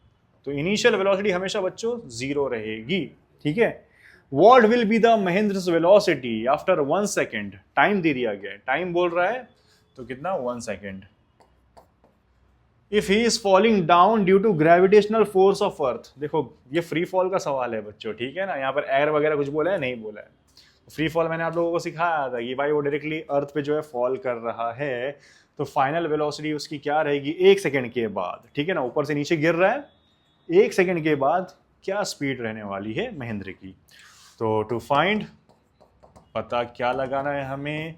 तो इनिशियल वेलोसिटी हमेशा बच्चों 0 रहेगी, ठीक है। What will be the Mahendra's velocity after 1 second, time दे दिया गया है, टाइम बोल रहा है तो कितना 1 second. If he is falling down due to gravitational force of earth, देखो ये फ्री फॉल का सवाल है बच्चों, ठीक है ना। यहाँ पर एयर वगैरह कुछ बोला है, नहीं बोला है। फ्री फॉल मैंने आप लोगों को सिखाया था कि भाई वो डायरेक्टली अर्थ पे जो है फॉल कर रहा है, तो फाइनल वेलोसिटी उसकी क्या रहेगी 1 सेकेंड के बाद, ठीक है ना। ऊपर से नीचे गिर रहा है, 1 सेकेंड के बाद क्या स्पीड रहने वाली है महेंद्र की। तो टू फाइंड, पता क्या लगाना है हमें,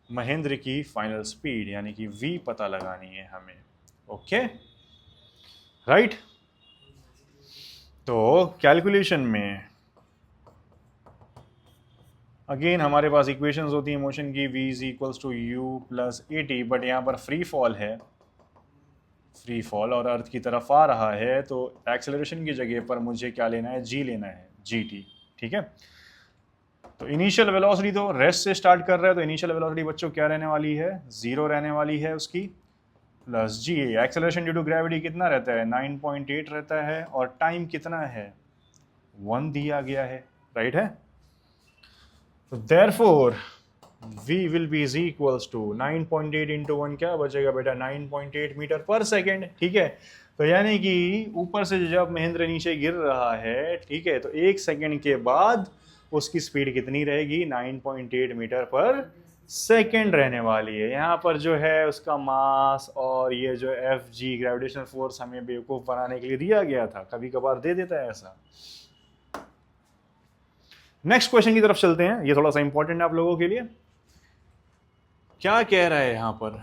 महेंद्र की फाइनल स्पीड यानी कि v पता लगानी है हमें। Okay right. तो कैलकुलेशन में अगेन हमारे पास इक्वेशंस होती है मोशन की, v is equals to u plus a t, but यहाँ पर फ्री फॉल है, फ्री फॉल और अर्थ की तरफ आ रहा है, तो एक्सेलरेशन की जगह पर मुझे क्या लेना है, g लेना है, gt। ठीक है, तो इनिशियल वेलोसिटी तो रेस्ट से स्टार्ट कर रहा है, तो इनिशियल वेलोसिटी बच्चों क्या रहने वाली है, 0 रहने वाली है उसकी, plus g. Acceleration due to gravity कितना रहता है, 9.8 रहता है, और टाइम कितना है, 1 दिया गया है, राइट है। तो therefore v will be is equals to 9.8 into 1 क्या बचेगा बेटा, 9.8 मीटर पर सेकेंड। ठीक है, तो यानी कि ऊपर से जब महेंद्र नीचे गिर रहा है, ठीक है, तो 1 सेकेंड के बाद उसकी स्पीड कितनी रहेगी, 9.8 मीटर पर सेकेंड रहने वाली है। यहाँ पर जो है उसका मास और ये जो एफ जी ग्रेविटेशनल फोर्स हमें बेवकूफ़ बनाने के लिए दिया गया था, कभी कभार दे देता है ऐसा। नेक्स्ट क्वेश्चन की तरफ चलते हैं, ये थोड़ा सा इंपॉर्टेंट है आप लोगों के लिए। क्या कह रहा है यहाँ पर,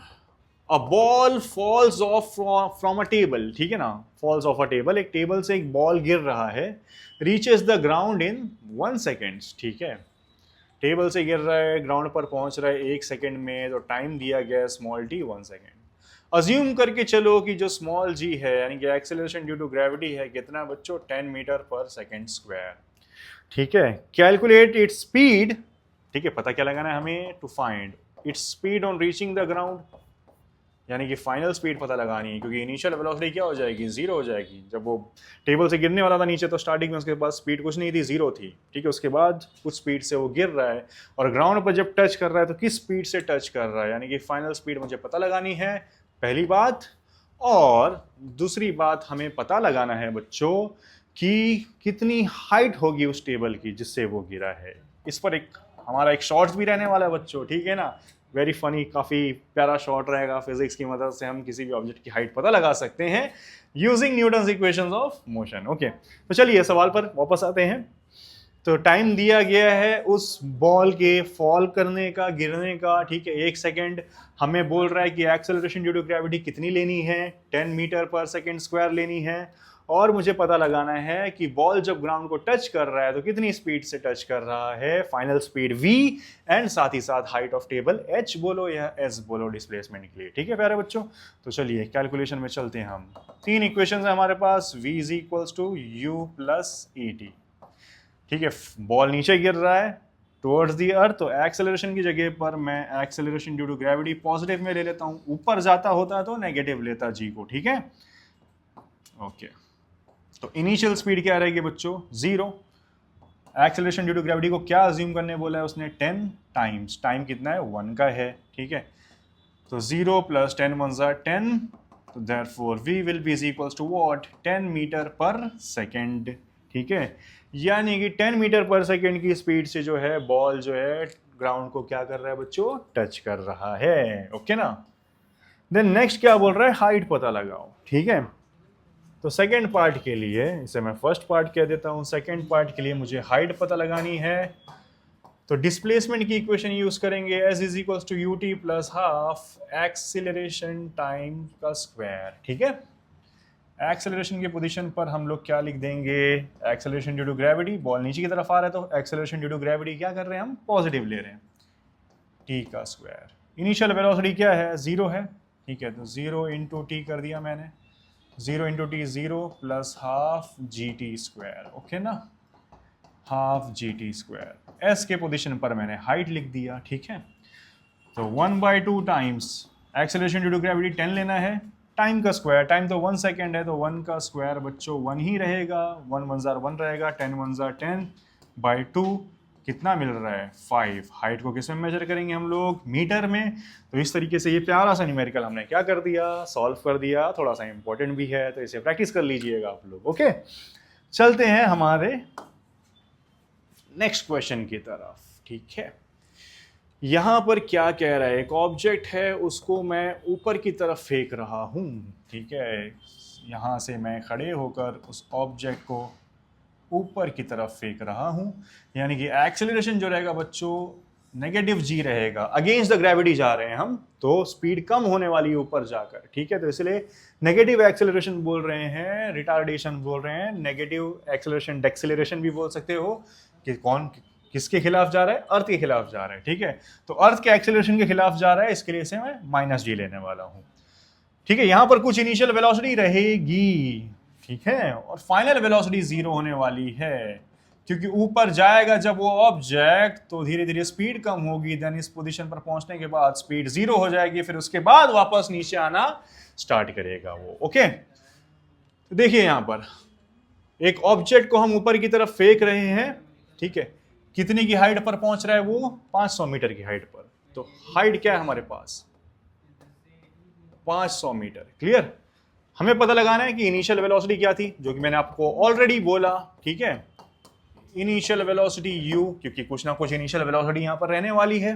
a ball falls off from a table, ठीक है ना, फॉल्स ऑफ अ टेबल, एक टेबल से एक बॉल गिर रहा है, reaches the ground in 1 second. ठीक है, टेबल से गिर रहा है, ग्राउंड पर पहुंच रहा है 1 सेकेंड में, तो टाइम दिया गया स्मॉल टी 1 सेकेंड। अज्यूम करके चलो कि जो स्मॉल जी है यानी कि एक्सेलरेशन ड्यू टू ग्रेविटी है कितना बच्चों, 10 मीटर पर सेकेंड स्क्वायर। ठीक है, कैलकुलेट इट्स स्पीड, ठीक है, पता क्या लगाना है हमें, to find its speed on reaching the ground, यानी कि फाइनल स्पीड पता लगानी है, क्योंकि इनिशियल वेलोसिटी क्या हो जाएगी, 0 हो जाएगी। जब वो टेबल से गिरने वाला था नीचे, तो स्टार्टिंग में उसके पास स्पीड कुछ नहीं थी, 0 थी। ठीक है, उसके बाद कुछ स्पीड से वो गिर रहा है, और ग्राउंड पर जब टच कर रहा है तो किस स्पीड से टच कर रहा है, यानी कि फाइनल स्पीड मुझे पता लगानी है, पहली बात। और दूसरी बात हमें पता लगाना है बच्चों कि कितनी हाइट होगी उस टेबल की जिससे वो गिरा है। इस पर एक हमारा एक शॉर्ट्स भी रहने वाला है बच्चों, ठीक है ना, वेरी फनी, काफ़ी प्यारा शॉर्ट रहेगा। फिजिक्स की मदद से हम किसी भी ऑब्जेक्ट की हाइट पता लगा सकते हैं using Newton's equations of motion. Okay, तो चलिए सवाल पर वापस आते हैं। तो टाइम दिया गया है उस बॉल के फॉल करने का, गिरने का, ठीक है, 1 सेकेंड। हमें बोल रहा है कि एक्सेलरेशन ड्यू टू ग्रेविटी कितनी लेनी है, 10 मीटर पर सेकेंड स्क्वायर लेनी है, और मुझे पता लगाना है कि बॉल जब ग्राउंड को टच कर रहा है तो कितनी स्पीड से टच कर रहा है, फाइनल स्पीड v, एंड साथ ही साथ हाइट ऑफ टेबल h बोलो या s बोलो डिस्प्लेसमेंट के लिए। ठीक है प्यारे बच्चों, तो चलिए कैलकुलेशन में चलते हैं हम। 3 इक्वेशन है हमारे पास, v is equals to u plus e t. ठीक है, बॉल नीचे गिर रहा है टुवर्ड्स दी अर्थ, तो एक्सेलरेशन की जगह पर मैं acceleration due to gravity positive में ले लेता हूं, ऊपर जाता होता तो नेगेटिव लेता g को। ठीक है, ओके, तो इनिशियल स्पीड क्या रहेगी बच्चों, 0। एक्सेलरेशन ड्यू टू ग्रेविटी को क्या अज्यूम करने बोला है उसने, 10 टाइम्स, टाइम कितना है, 1 का है। ठीक है, तो 0 प्लस 10 1 ज़ा 10, तो therefore v will be is equals to what, 10 metre per second. ठीक है, यानी कि 10 मीटर पर सेकेंड की स्पीड से जो है बॉल जो है ग्राउंड को क्या कर रहा है बच्चों, टच कर रहा है। ओके ना, देन नेक्स्ट क्या बोल रहा है, हाइट पता लगाओ। ठीक है, तो सेकेंड पार्ट के लिए, इसे मैं फर्स्ट पार्ट कह देता हूं, सेकेंड पार्ट के लिए मुझे हाइट पता लगानी है, तो डिस्प्लेसमेंट की इक्वेशन यूज करेंगे, s is equals to u t plus half acceleration time का स्क्वायर। ठीक है, एक्सेलरेशन की पोजीशन पर हम लोग क्या लिख देंगे, acceleration due to gravity, ball नीचे की तरफ आ रहा है तो एक्सेलरेशन ड्यू टू ग्रेविटी क्या कर रहे हैं हम, पॉजिटिव ले रहे हैं, टी का स्क्वायर। इनिशियल वेलोसिटी क्या है, 0 है। ठीक है, तो 0 इंटू टी कर दिया मैंने, 0 into t 0 plus half g t square. Okay ना, half g t square. S के पोजीशन पर मैंने हाइट लिख दिया। ठीक है, तो 1/2 times acceleration due to gravity 10 लेना है, टाइम का स्क्वायर, टाइम तो 1 सेकेंड है, तो 1 का स्क्वायर बच्चों 1 ही रहेगा, 1 1 ज़ा 1 रहेगा, 10 1 ज़ा 10/2 कितना मिल रहा है, 5। हाइट को किस में मेजर करेंगे हम लोग, मीटर में। तो इस तरीके से ये प्यारा सा न्यूमेरिकल हमने क्या कर दिया, सॉल्व कर दिया। थोड़ा सा इंपॉर्टेंट भी है तो इसे प्रैक्टिस कर लीजिएगा आप लोग। ओके, चलते हैं हमारे नेक्स्ट क्वेश्चन की तरफ। ठीक है, यहां पर क्या कह रहा है, एक ऑब्जेक्ट है उसको मैं ऊपर की तरफ फेंक रहा हूं। ठीक है, यहां से मैं खड़े होकर उस ऑब्जेक्ट को ऊपर की तरफ फेंक रहा हूं, यानी कि एक्सेलरेशन जो रहेगा बच्चों नेगेटिव जी रहेगा, अगेंस्ट द ग्रेविटी जा रहे हैं हम, तो स्पीड कम होने वाली है ऊपर जाकर, ठीक है। तो इसलिए नेगेटिव एक्सेलरेशन बोल रहे हैं, रिटार्डेशन बोल रहे हैं, नेगेटिव एक्सेलरेशन डेक्सेलरेशन भी बोल सकते हो, कि कौन किसके खिलाफ जा रहा है, अर्थ के खिलाफ जा रहा है, ठीक है। तो अर्थ के एक्सेलरेशन के खिलाफ जा रहा है, इसके लिए से मैं माइनस जी लेने वाला हूं, ठीक है। यहां पर कुछ इनिशियल वेलोसिटी रहेगी, ठीक है, और फाइनल वेलोसिटी 0 होने वाली है, क्योंकि ऊपर जाएगा जब वो ऑब्जेक्ट तो धीरे धीरे स्पीड कम होगी, देन इस पोजीशन पर पहुंचने के बाद स्पीड 0 हो जाएगी, फिर उसके बाद वापस नीचे आना स्टार्ट करेगा वो, ओके। तो देखिए यहां पर एक ऑब्जेक्ट को हम ऊपर की तरफ फेंक रहे हैं, ठीक है, कितने की हाइट पर पहुंच रहा है वो, 500 मीटर की हाइट पर। तो हाइट क्या है हमारे पास, 500 मीटर, क्लियर। हमें पता लगाना है कि इनिशियल वेलोसिटी क्या थी, जो कि मैंने आपको ऑलरेडी बोला, ठीक है, इनिशियल वेलोसिटी u, क्योंकि कुछ ना कुछ इनिशियल वेलोसिटी यहां पर रहने वाली है,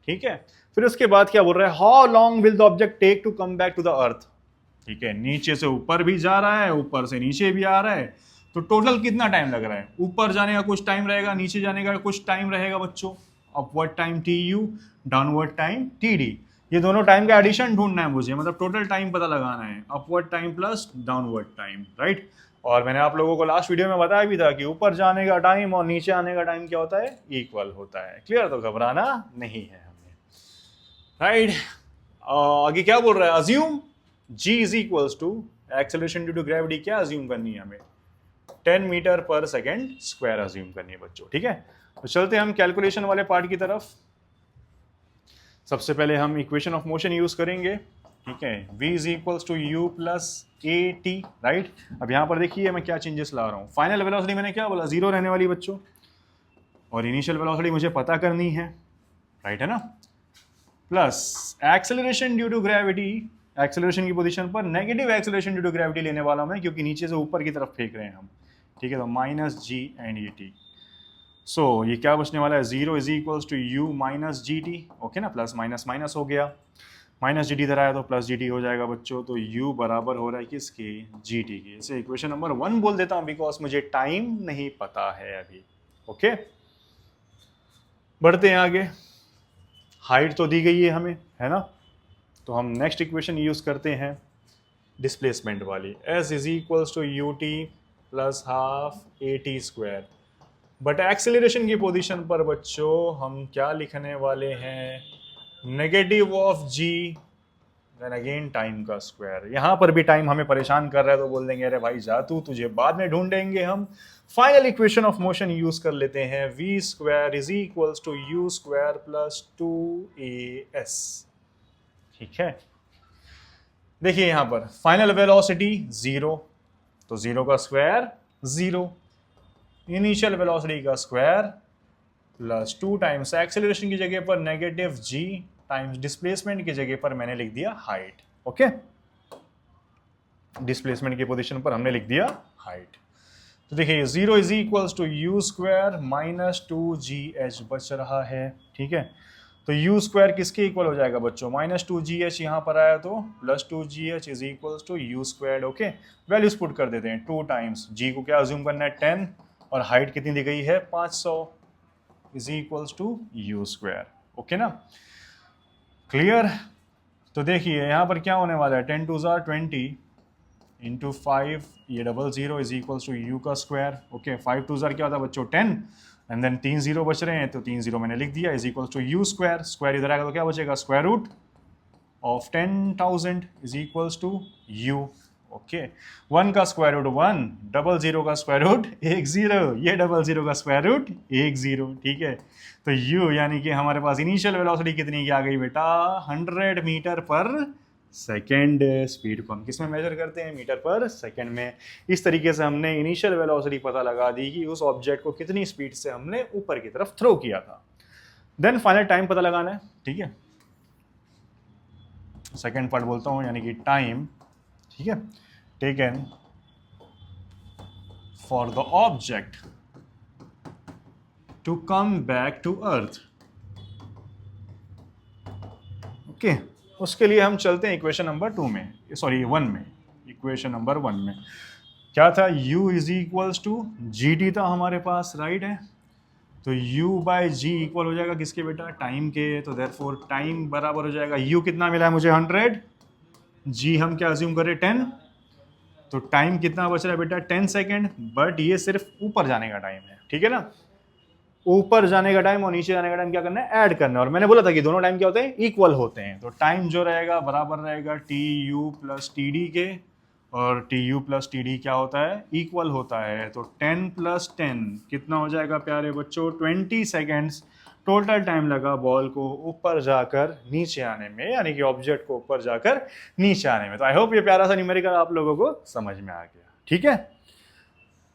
ठीक है। फिर उसके बाद क्या बोल रहा है, how long will the object take to come back to the earth, ठीक है, नीचे से ऊपर भी जा रहा है, ऊपर से नीचे भी आ रहा है, तो टोटल कितना टाइम लग रहा है, ऊपर जाने का कुछ टाइम रहेगा, नीचे जाने का कुछ टाइम रहेगा बच्चों, upward time tu, downward time td, ये दोनों टाइम का एडिशन ढूंढना है मुझे, मतलब टोटल टाइम पता लगाना है, upward time plus downward time, right. और मैंने आप लोगों को लास्ट वीडियो में बताया भी था कि ऊपर जाने का टाइम और नीचे आने का टाइम क्या होता है, इक्वल होता है, क्लियर। तो घबराना नहीं है हमें, राइट। आगे क्या बोल रहा है, assume g is equals to acceleration due to gravity, क्या अज्यूम करनी है हमें, 10 metre per second square assume करनी है बच्चों, ठीक है। तो चलते हम कैलकुलेशन वाले पार्ट की तरफ। सबसे पहले हम इक्वेशन ऑफ मोशन यूज करेंगे, ठीक है, v is equals to u plus a t, right. अब यहाँ पर देखिए मैं क्या चेंजेस ला रहा हूँ, फाइनल वेलोसिटी मैंने क्या बोला, 0 रहने वाली बच्चों, और इनिशियल वेलोसिटी मुझे पता करनी है, राइट है ना, plus acceleration due to gravity, acceleration की पोजीशन पर negative acceleration due to gravity लेने वाला हूं मैं, क्योंकि नीचे से ऊपर की तरफ फेंक रहे हैं हम, ठीक है। तो minus g and a t, so ये क्या बचने वाला है, 0 is equals to u minus g t, okay ना, प्लस माइनस माइनस हो गया, माइनस जी टी इधर आया तो प्लस जी टी हो जाएगा बच्चों। तो u बराबर हो रहा है किसके, जी टी के। इसे इक्वेशन नंबर 1 बोल देता हूं, बिकॉज मुझे टाइम नहीं पता है अभी, ओके। बढ़ते हैं आगे, हाइट तो दी गई है हमें, है ना, तो हम नेक्स्ट इक्वेशन यूज करते हैं डिस्प्लेसमेंट वाली, s is equals to u t plus half a t square. But acceleration की पोजीशन पर बच्चों हम क्या लिखने वाले हैं, negative of g then again time का स्क्वायर। यहां पर भी टाइम हमें परेशान कर रहा है, तो बोल देंगे अरे भाई जा तू, तुझे बाद में ढूंढेंगे हम। Final equation of motion use कर लेते हैं, v square is equals to u square plus 2as, ठीक है। देखिए यहां पर फाइनल वेलोसिटी 0, तो 0 का स्क्वायर 0, इनिशियल वेलोसिटी का स्क्वायर प्लस 2 टाइम्स एक्सेलरेशन की जगह पर नेगेटिव g टाइम्स डिस्प्लेसमेंट की जगह पर मैंने लिख दिया हाइट, ओके। डिस्प्लेसमेंट की पोजीशन पर हमने लिख दिया हाइट। तो देखिए 0 is equals to u square minus 2gh बच रहा है, ठीक है। तो यू स्क्वायर किसके इक्वल हो जाएगा बच्चों, माइनस 2gh यहाँ पर आया तो plus 2gh is equals to u square, okay. Values put कर देते हैं, 2 टाइम्स g को क्या अज्यूम करना है 10, और हाइट कितनी दी गई है 500 is equals to u square, okay ना, क्लियर। तो देखिए यहाँ पर क्या होने वाला है, 10 2 ज़ार 20 इंटू 5, ये 00 इज इक्वल्स टू यू का स्क्वायर, ओके। 5 2 ज़ार क्या होता है बच्चों 10, एंड देन 3 0 बच रहे हैं, तो 3 0 मैंने लिख दिया, is equals to u square, square इधर आएगा तो क्या बचेगा, square root of 10,000 is equals to u, okay. 1 का स्क्वायर रूट 1, 00 का स्क्वायर रूट 10, ये 00 का स्क्वायर रूट 10, ठीक है। तो u यानी कि हमारे पास इनिशियल वेलोसिटी कितनी की आ गई बेटा, 100 मीटर पर सेकेंड। स्पीड को हम किस में मेजर करते हैं, मीटर पर सेकेंड में। इस तरीके से हमने इनिशियल वेलोसिटी पता लगा दी कि उस ऑब्जेक्ट को कितनी स्पीड से हमने ऊपर की तरफ थ्रो किया था। देन फाइनल टाइम पता लगाना है, ठीक है। सेकेंड पार्ट बोलता हूँ, यानी कि टाइम, ठीक है, taken for the object to come back to earth, okay. उसके लिए हम चलते हैं इक्वेशन नंबर 2 में, सॉरी 1 में। इक्वेशन नंबर 1 में क्या था, u is equals to g t था हमारे पास, राइट है। तो u बाय जी इक्वल हो जाएगा किसके बेटा, टाइम के। तो देयरफॉर टाइम बराबर हो जाएगा u कितना मिला है मुझे 100, g हम क्या अज्यूम करें 10, तो टाइम कितना बच रहा है बेटा 10 सेकेंड। बट ये सिर्फ ऊपर जाने का टाइम है, ठीक है ना, ऊपर जाने का टाइम और नीचे जाने का टाइम क्या करना है, ऐड करना है। और मैंने बोला था कि दोनों टाइम क्या होते हैं, इक्वल होते हैं। तो टाइम जो रहेगा बराबर रहेगा T u plus t D के, और T u plus t D क्या होता है, इक्वल होता है। तो 10 प्लस 10 कितना हो जाएगा प्यारे बच्चों, 20 सेकेंड्स टोटल टाइम लगा बॉल को ऊपर जाकर नीचे आने में, यानी कि ऑब्जेक्ट को ऊपर जाकर नीचे आने में। तो आई होप ये प्यारा सा न्यूमेरिकल आप लोगों को समझ में आ गया, ठीक है।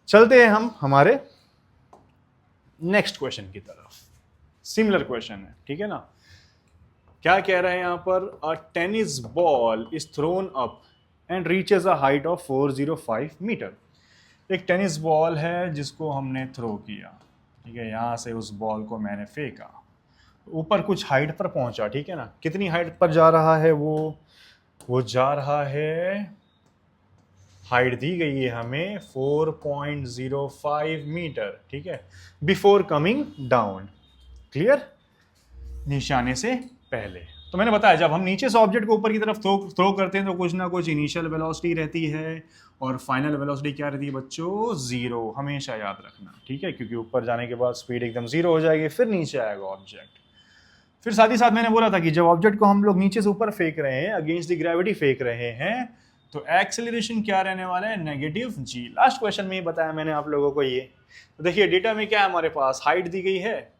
चलते हैं हम हमारे नेक्स्ट क्वेश्चन की तरफ। सिमिलर क्वेश्चन है, ठीक है ना। क्या कह रहे हैं यहां पर, a tennis ball is thrown up and reaches a height of 405 metre. एक टेनिस बॉल है जिसको हमने थ्रो किया, ठीक है, यहां से उस बॉल को मैंने फेंका, ऊपर कुछ हाइट पर पहुंचा, ठीक है ना। कितनी हाइट पर जा रहा है वो जा रहा है, हाइट दी गई है हमें 4.05 मीटर, ठीक है, बिफोर कमिंग डाउन। क्लियर, निशाने से पहले। तो मैंने बताया जब हम नीचे से ऑब्जेक्ट को ऊपर की तरफ थ्रो करते हैं तो कुछ ना कुछ इनिशियल वेलोसिटी रहती है और फाइनल वेलोसिटी क्या रहती है बच्चों, जीरो। हमेशा याद रखना, ठीक है, क्योंकि ऊपर जाने के बाद स्पीड एकदम जीरो हो जाएगी, फिर नीचे आएगा ऑब्जेक्ट। फिर साथ ही साथ मैंने बोला था कि जब ऑब्जेक्ट को हम लोग नीचे से ऊपर फेंक रहे हैं, अगेंस्ट द ग्रेविटी फेंक रहे हैं, तो एक्सेलरेशन क्या रहने वाला है, नेगेटिव जी। लास्ट क्वेश्चन में ही बताया मैंने आप लोगों को ये। तो देखिए डेटा में क्या है हमारे पास, हाइट दी गई है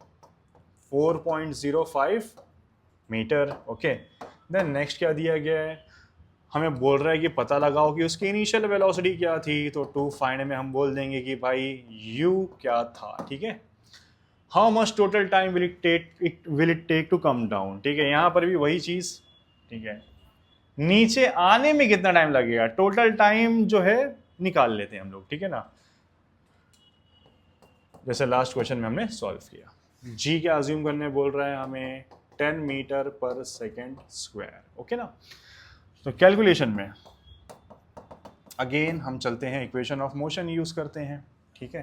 4.05 मीटर, ओके। देन नेक्स्ट क्या दिया गया है, हमें बोल रहा है कि पता लगाओ कि उसकी इनिशियल वेलोसिटी क्या थी। तो टू फाइंड में हम बोल देंगे कि भाई u क्या था, ठीक है। How much total time will it take to come down, ठीक है, यहां पर भी वही चीज, ठीक है, नीचे आने में कितना टाइम लगेगा, टोटल टाइम जो है निकाल लेते हैं हम लोग, ठीक है ना, जैसे लास्ट क्वेश्चन में हमने सॉल्व किया। जी क्या अज्यूम करने बोल रहा है हमें, 10 metre per second square, okay ना। तो कैलकुलेशन में अगेन हम चलते हैं, इक्वेशन ऑफ मोशन यूज करते हैं, ठीक है।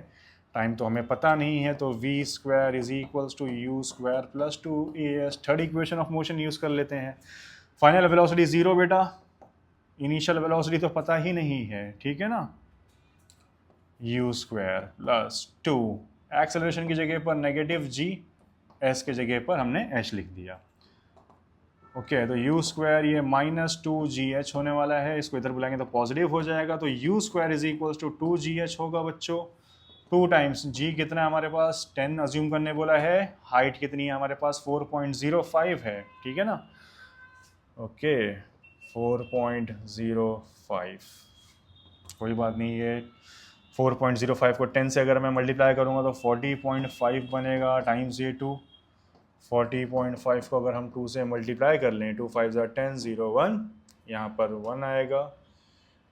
टाइम तो हमें पता नहीं है, तो v square is equals to u square plus 2as। Third equation of motion use कर लेते हैं। फाइनल वेलोसिटी जीरो बेटा, इनिशियल वेलोसिटी तो पता ही नहीं है, ठीक है ना, यू स्क्वायर प्लस 2, एक्सेलरेशन की जगह पर नेगेटिव जी, एस के जगह पर हमने एच लिख दिया, ओके। तो यू स्क्वायर ये -2gh होने वाला है, इसको इधर बुलाएंगे तो पॉजिटिव हो जाएगा। तो u square is equals to 2gh होगा बच्चों। 2 टाइम्स जी कितना है हमारे पास, 10 अज्यूम करने बोला है, हाइट कितनी है हमारे पास 4.05 है, ठीक है ना, ओके 4.05, कोई बात नहीं है। 4.05 को 10 से अगर मैं मल्टीप्लाई करूँगा तो 40.5 बनेगा टाइम्स ये 2। 40.5 को अगर हम 2 से मल्टीप्लाई कर लें, 2 5 ज़ार 10, 0 1, यहाँ पर 1 आएगा,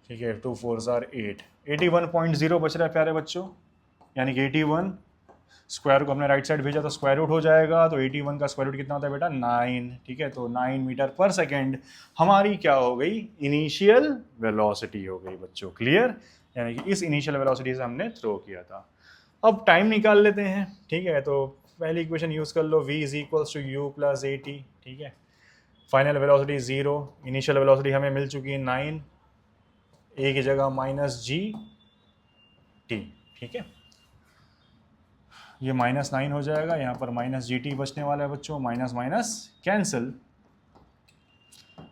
ठीक है, 2 4 ज़ार 8, 81.0 बच रहा है प्यारे बच्चों, यानी कि 81 स्क्वायर को हमने राइट साइड भेजा तो स्क्वायर रूट हो जाएगा। तो 81 का स्क्वायर रूट कितना होता है बेटा, 9, ठीक है। तो 9 मीटर पर सेकेंड हमारी क्या हो गई, इनिशियल वेलोसिटी हो गई बच्चों। क्लियर, यानी कि इस इनिशियल वेलोसिटी से हमने थ्रो किया था। अब टाइम निकाल लेते हैं, ठीक है। तो पहली इक्वेशन यूज कर लो, v is equals to u plus a t, ठीक है। फाइनल वेलोसिटी 0, इनिशियल वेलोसिटी हमें मिल चुकी है 9, ए की जगह -g t, ठीक है। ये -9 हो जाएगा, यहाँ पर -gt बचने वाला है बच्चों, माइनस माइनस कैंसिल,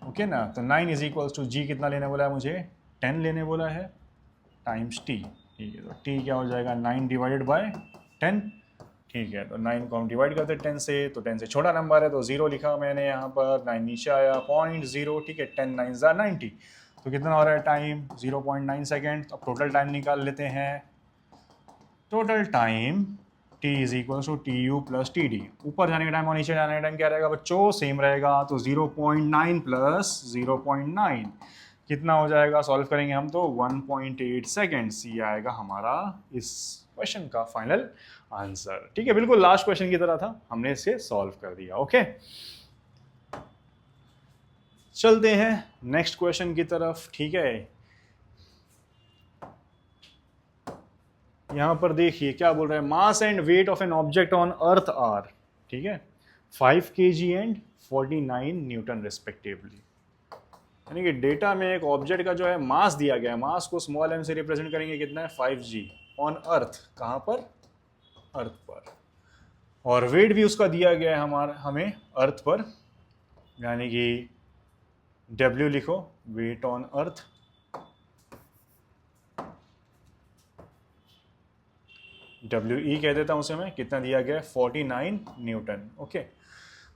ओके ना। तो 9 इज इक्वल्स टू जी कितना लेने बोला है मुझे, 10 लेने बोला है, टाइम्स टी, ठीक है। तो टी क्या हो जाएगा, 9 डिवाइडेड बाय 10, ठीक है। तो 9 को हम डिवाइड करते हैं 10 से, तो 10 से छोटा नंबर है तो 0 लिखा मैंने यहाँ पर, 9 नीचे आया 0.0, ठीक है। 10 9 ज़ा 90, तो कितना हो रहा है टाइम, 0.9 सेकेंड। अब टोटल टाइम निकाल लेते हैं। Total time t is equal to t u plus t d, ऊपर जाने का टाइम और नीचे जाने का टाइम क्या रहेगा बच्चों, सेम रहेगा। तो 0.9 प्लस 0.9 कितना हो जाएगा, सॉल्व करेंगे हम तो 1.8 सेकेंड्स, ये आएगा हमारा इस क्वेश्चन का फाइनल आंसर, ठीक है। बिल्कुल लास्ट क्वेश्चन की तरह था, हमने इसे सॉल्व कर दिया, ओके। चलते हैं नेक्स्ट क्वेश्चन की तरफ, ठीक है। यहां पर देखिए क्या बोल रहा है, mass and weight of an object on earth are, ठीक है, 5 kg एंड 49 न्यूटन रिस्पेक्टिवली। यानी कि डेटा में एक ऑब्जेक्ट का जो है मास दिया गया है, मास को स्मॉल m से रिप्रेजेंट करेंगे कितना है 5g ऑन अर्थ, कहां पर, अर्थ पर, और वेट भी उसका दिया गया है हमें अर्थ पर, यानी कि W लिखो, वेट ऑन अर्थ, WE कह देता हूं उसे मैं, कितना दिया गया है 49 न्यूटन। ओके,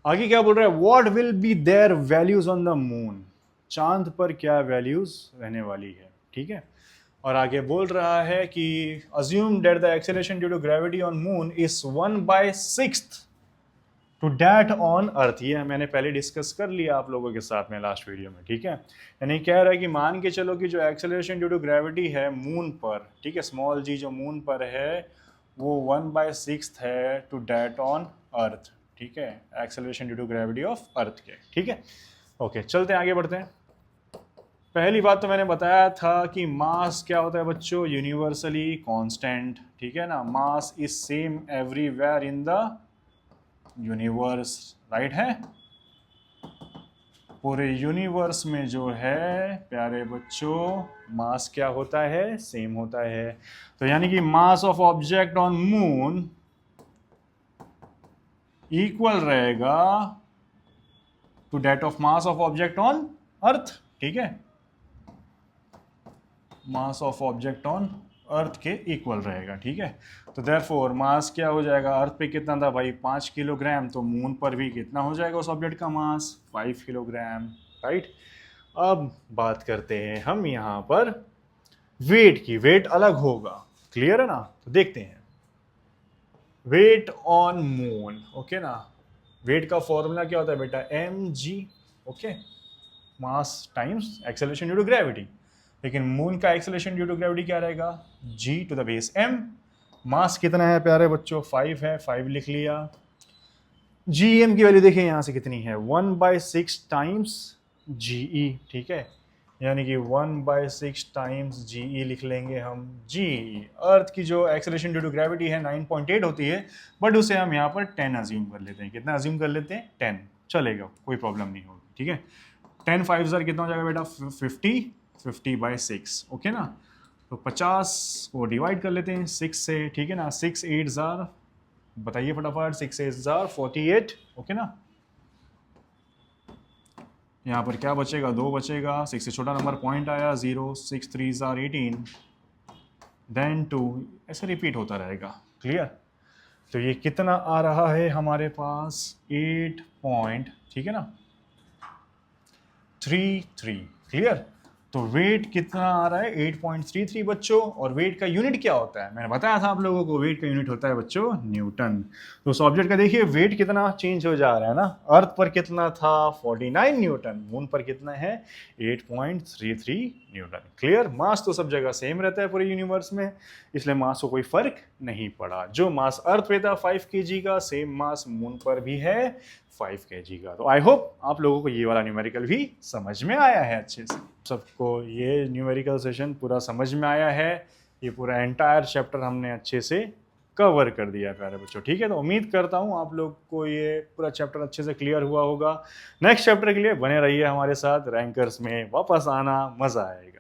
आगे क्या बोल रहा है, what will be there values on the moon, चांद पर क्या वैल्यूज रहने वाली है, ठीक है। और आगे बोल रहा है कि assume that the acceleration due to gravity on moon is 1/6 to that on earth. ये मैंने पहले डिस्कस कर लिया आप लोगों के साथ में लास्ट वीडियो में, ठीक है। यानी कह रहा है कि मान के चलो कि जो एक्सेलरेशन ड्यू टू ग्रेविटी है मून पर, ठीक है, स्मॉल g जो मून पर है वो 1/6 है टू दैट ऑन अर्थ, ठीक है, acceleration due to gravity of earth के, ठीक है। ओके, चलते हैं आगे बढ़ते हैं। पहली बात तो मैंने बताया था कि मास क्या होता है बच्चों, यूनिवर्सली कांस्टेंट, ठीक है ना, mass is same everywhere in the universe, right है, पूरे यूनिवर्स में जो है प्यारे बच्चों मास क्या होता है, सेम होता है। तो यानी कि mass of object on moon equal रहेगा to that of mass of object on earth, ठीक है, mass of object on earth के इक्वल रहेगा, ठीक है। तो देयरफॉर मास क्या हो जाएगा, अर्थ पे कितना था भाई 5 किलोग्राम, तो मून पर भी कितना हो जाएगा उस ऑब्जेक्ट का मास 5 किलोग्राम, राइट। अब बात करते हैं हम यहाँ पर वेट की, वेट अलग होगा, क्लियर है ना। तो देखते हैं वेट ऑन मून, ओके ना, वेट का फॉर्मूला क्या होता है बेटा, mg, okay, mass times acceleration due to gravity. लेकिन मून का एक्सेलरेशन ड्यू टू ग्रेविटी क्या रहेगा, g to the base m। Mass कितना है प्यारे बच्चों, 5 है, 5 लिख लिया। gm की वैल्यू देखिए यहाँ से कितनी है, 1/6 टाइम्स ge, ठीक है, यानी कि 1/6 टाइम्स ge लिख लेंगे हम। ge अर्थ की जो एक्सेलरेशन ड्यू टू ग्रेविटी है 9.8 होती है, बट उसे हम यहाँ पर 10 अज्यूम कर लेते हैं। कितना अज्यूम कर लेते हैं, 10, चलेगा, कोई प्रॉब्लम नहीं होगी, ठीक है। 10 5 ज़र कितना हो जाएगा बेटा, 50/6, ओके ना। तो 50 को डिवाइड कर लेते हैं 6 से, ठीक है ना, 6 8 ज़र, बताइए फटाफट, 6 8 ज़र 48, ओके ना। यहाँ पर क्या बचेगा, 2 बचेगा, 6 से छोटा नंबर पॉइंट आया 0, 6 3 ज़र 18, देन 2, ऐसे रिपीट होता रहेगा, क्लियर। तो ये कितना आ रहा है हमारे पास 8 पॉइंट, ठीक है ना, 33, क्लियर। तो वेट कितना आ रहा है 8.33 बच्चों। और वेट का यूनिट क्या होता है, मैंने बताया था आप लोगों को, वेट का यूनिट होता है बच्चों न्यूटन। तो उस ऑब्जेक्ट का देखिए वेट कितना चेंज हो जा रहा है ना, अर्थ पर कितना था 49 न्यूटन, मून पर कितना है 8.33 न्यूटन, क्लियर। मास तो सब जगह सेम रहता है पूरे यूनिवर्स में, इसलिए मास को कोई फर्क नहीं पड़ा। जो मास अर्थ पे था 5 kg का, सेम मास मून पर भी है 5 kg का। तो आई होप आप लोगों को ये वाला न्यूमेरिकल भी समझ में आया है अच्छे से, सबको ये न्यूमेरिकल सेशन पूरा समझ में आया है। ये पूरा एंटायर चैप्टर हमने अच्छे से कवर कर दिया है प्यारे बच्चों, ठीक है। तो उम्मीद करता हूँ आप लोग को ये पूरा चैप्टर अच्छे से क्लियर हुआ होगा। नेक्स्ट चैप्टर के लिए बने रहिए हमारे साथ, रैंकर्स में वापस आना, मज़ा आएगा।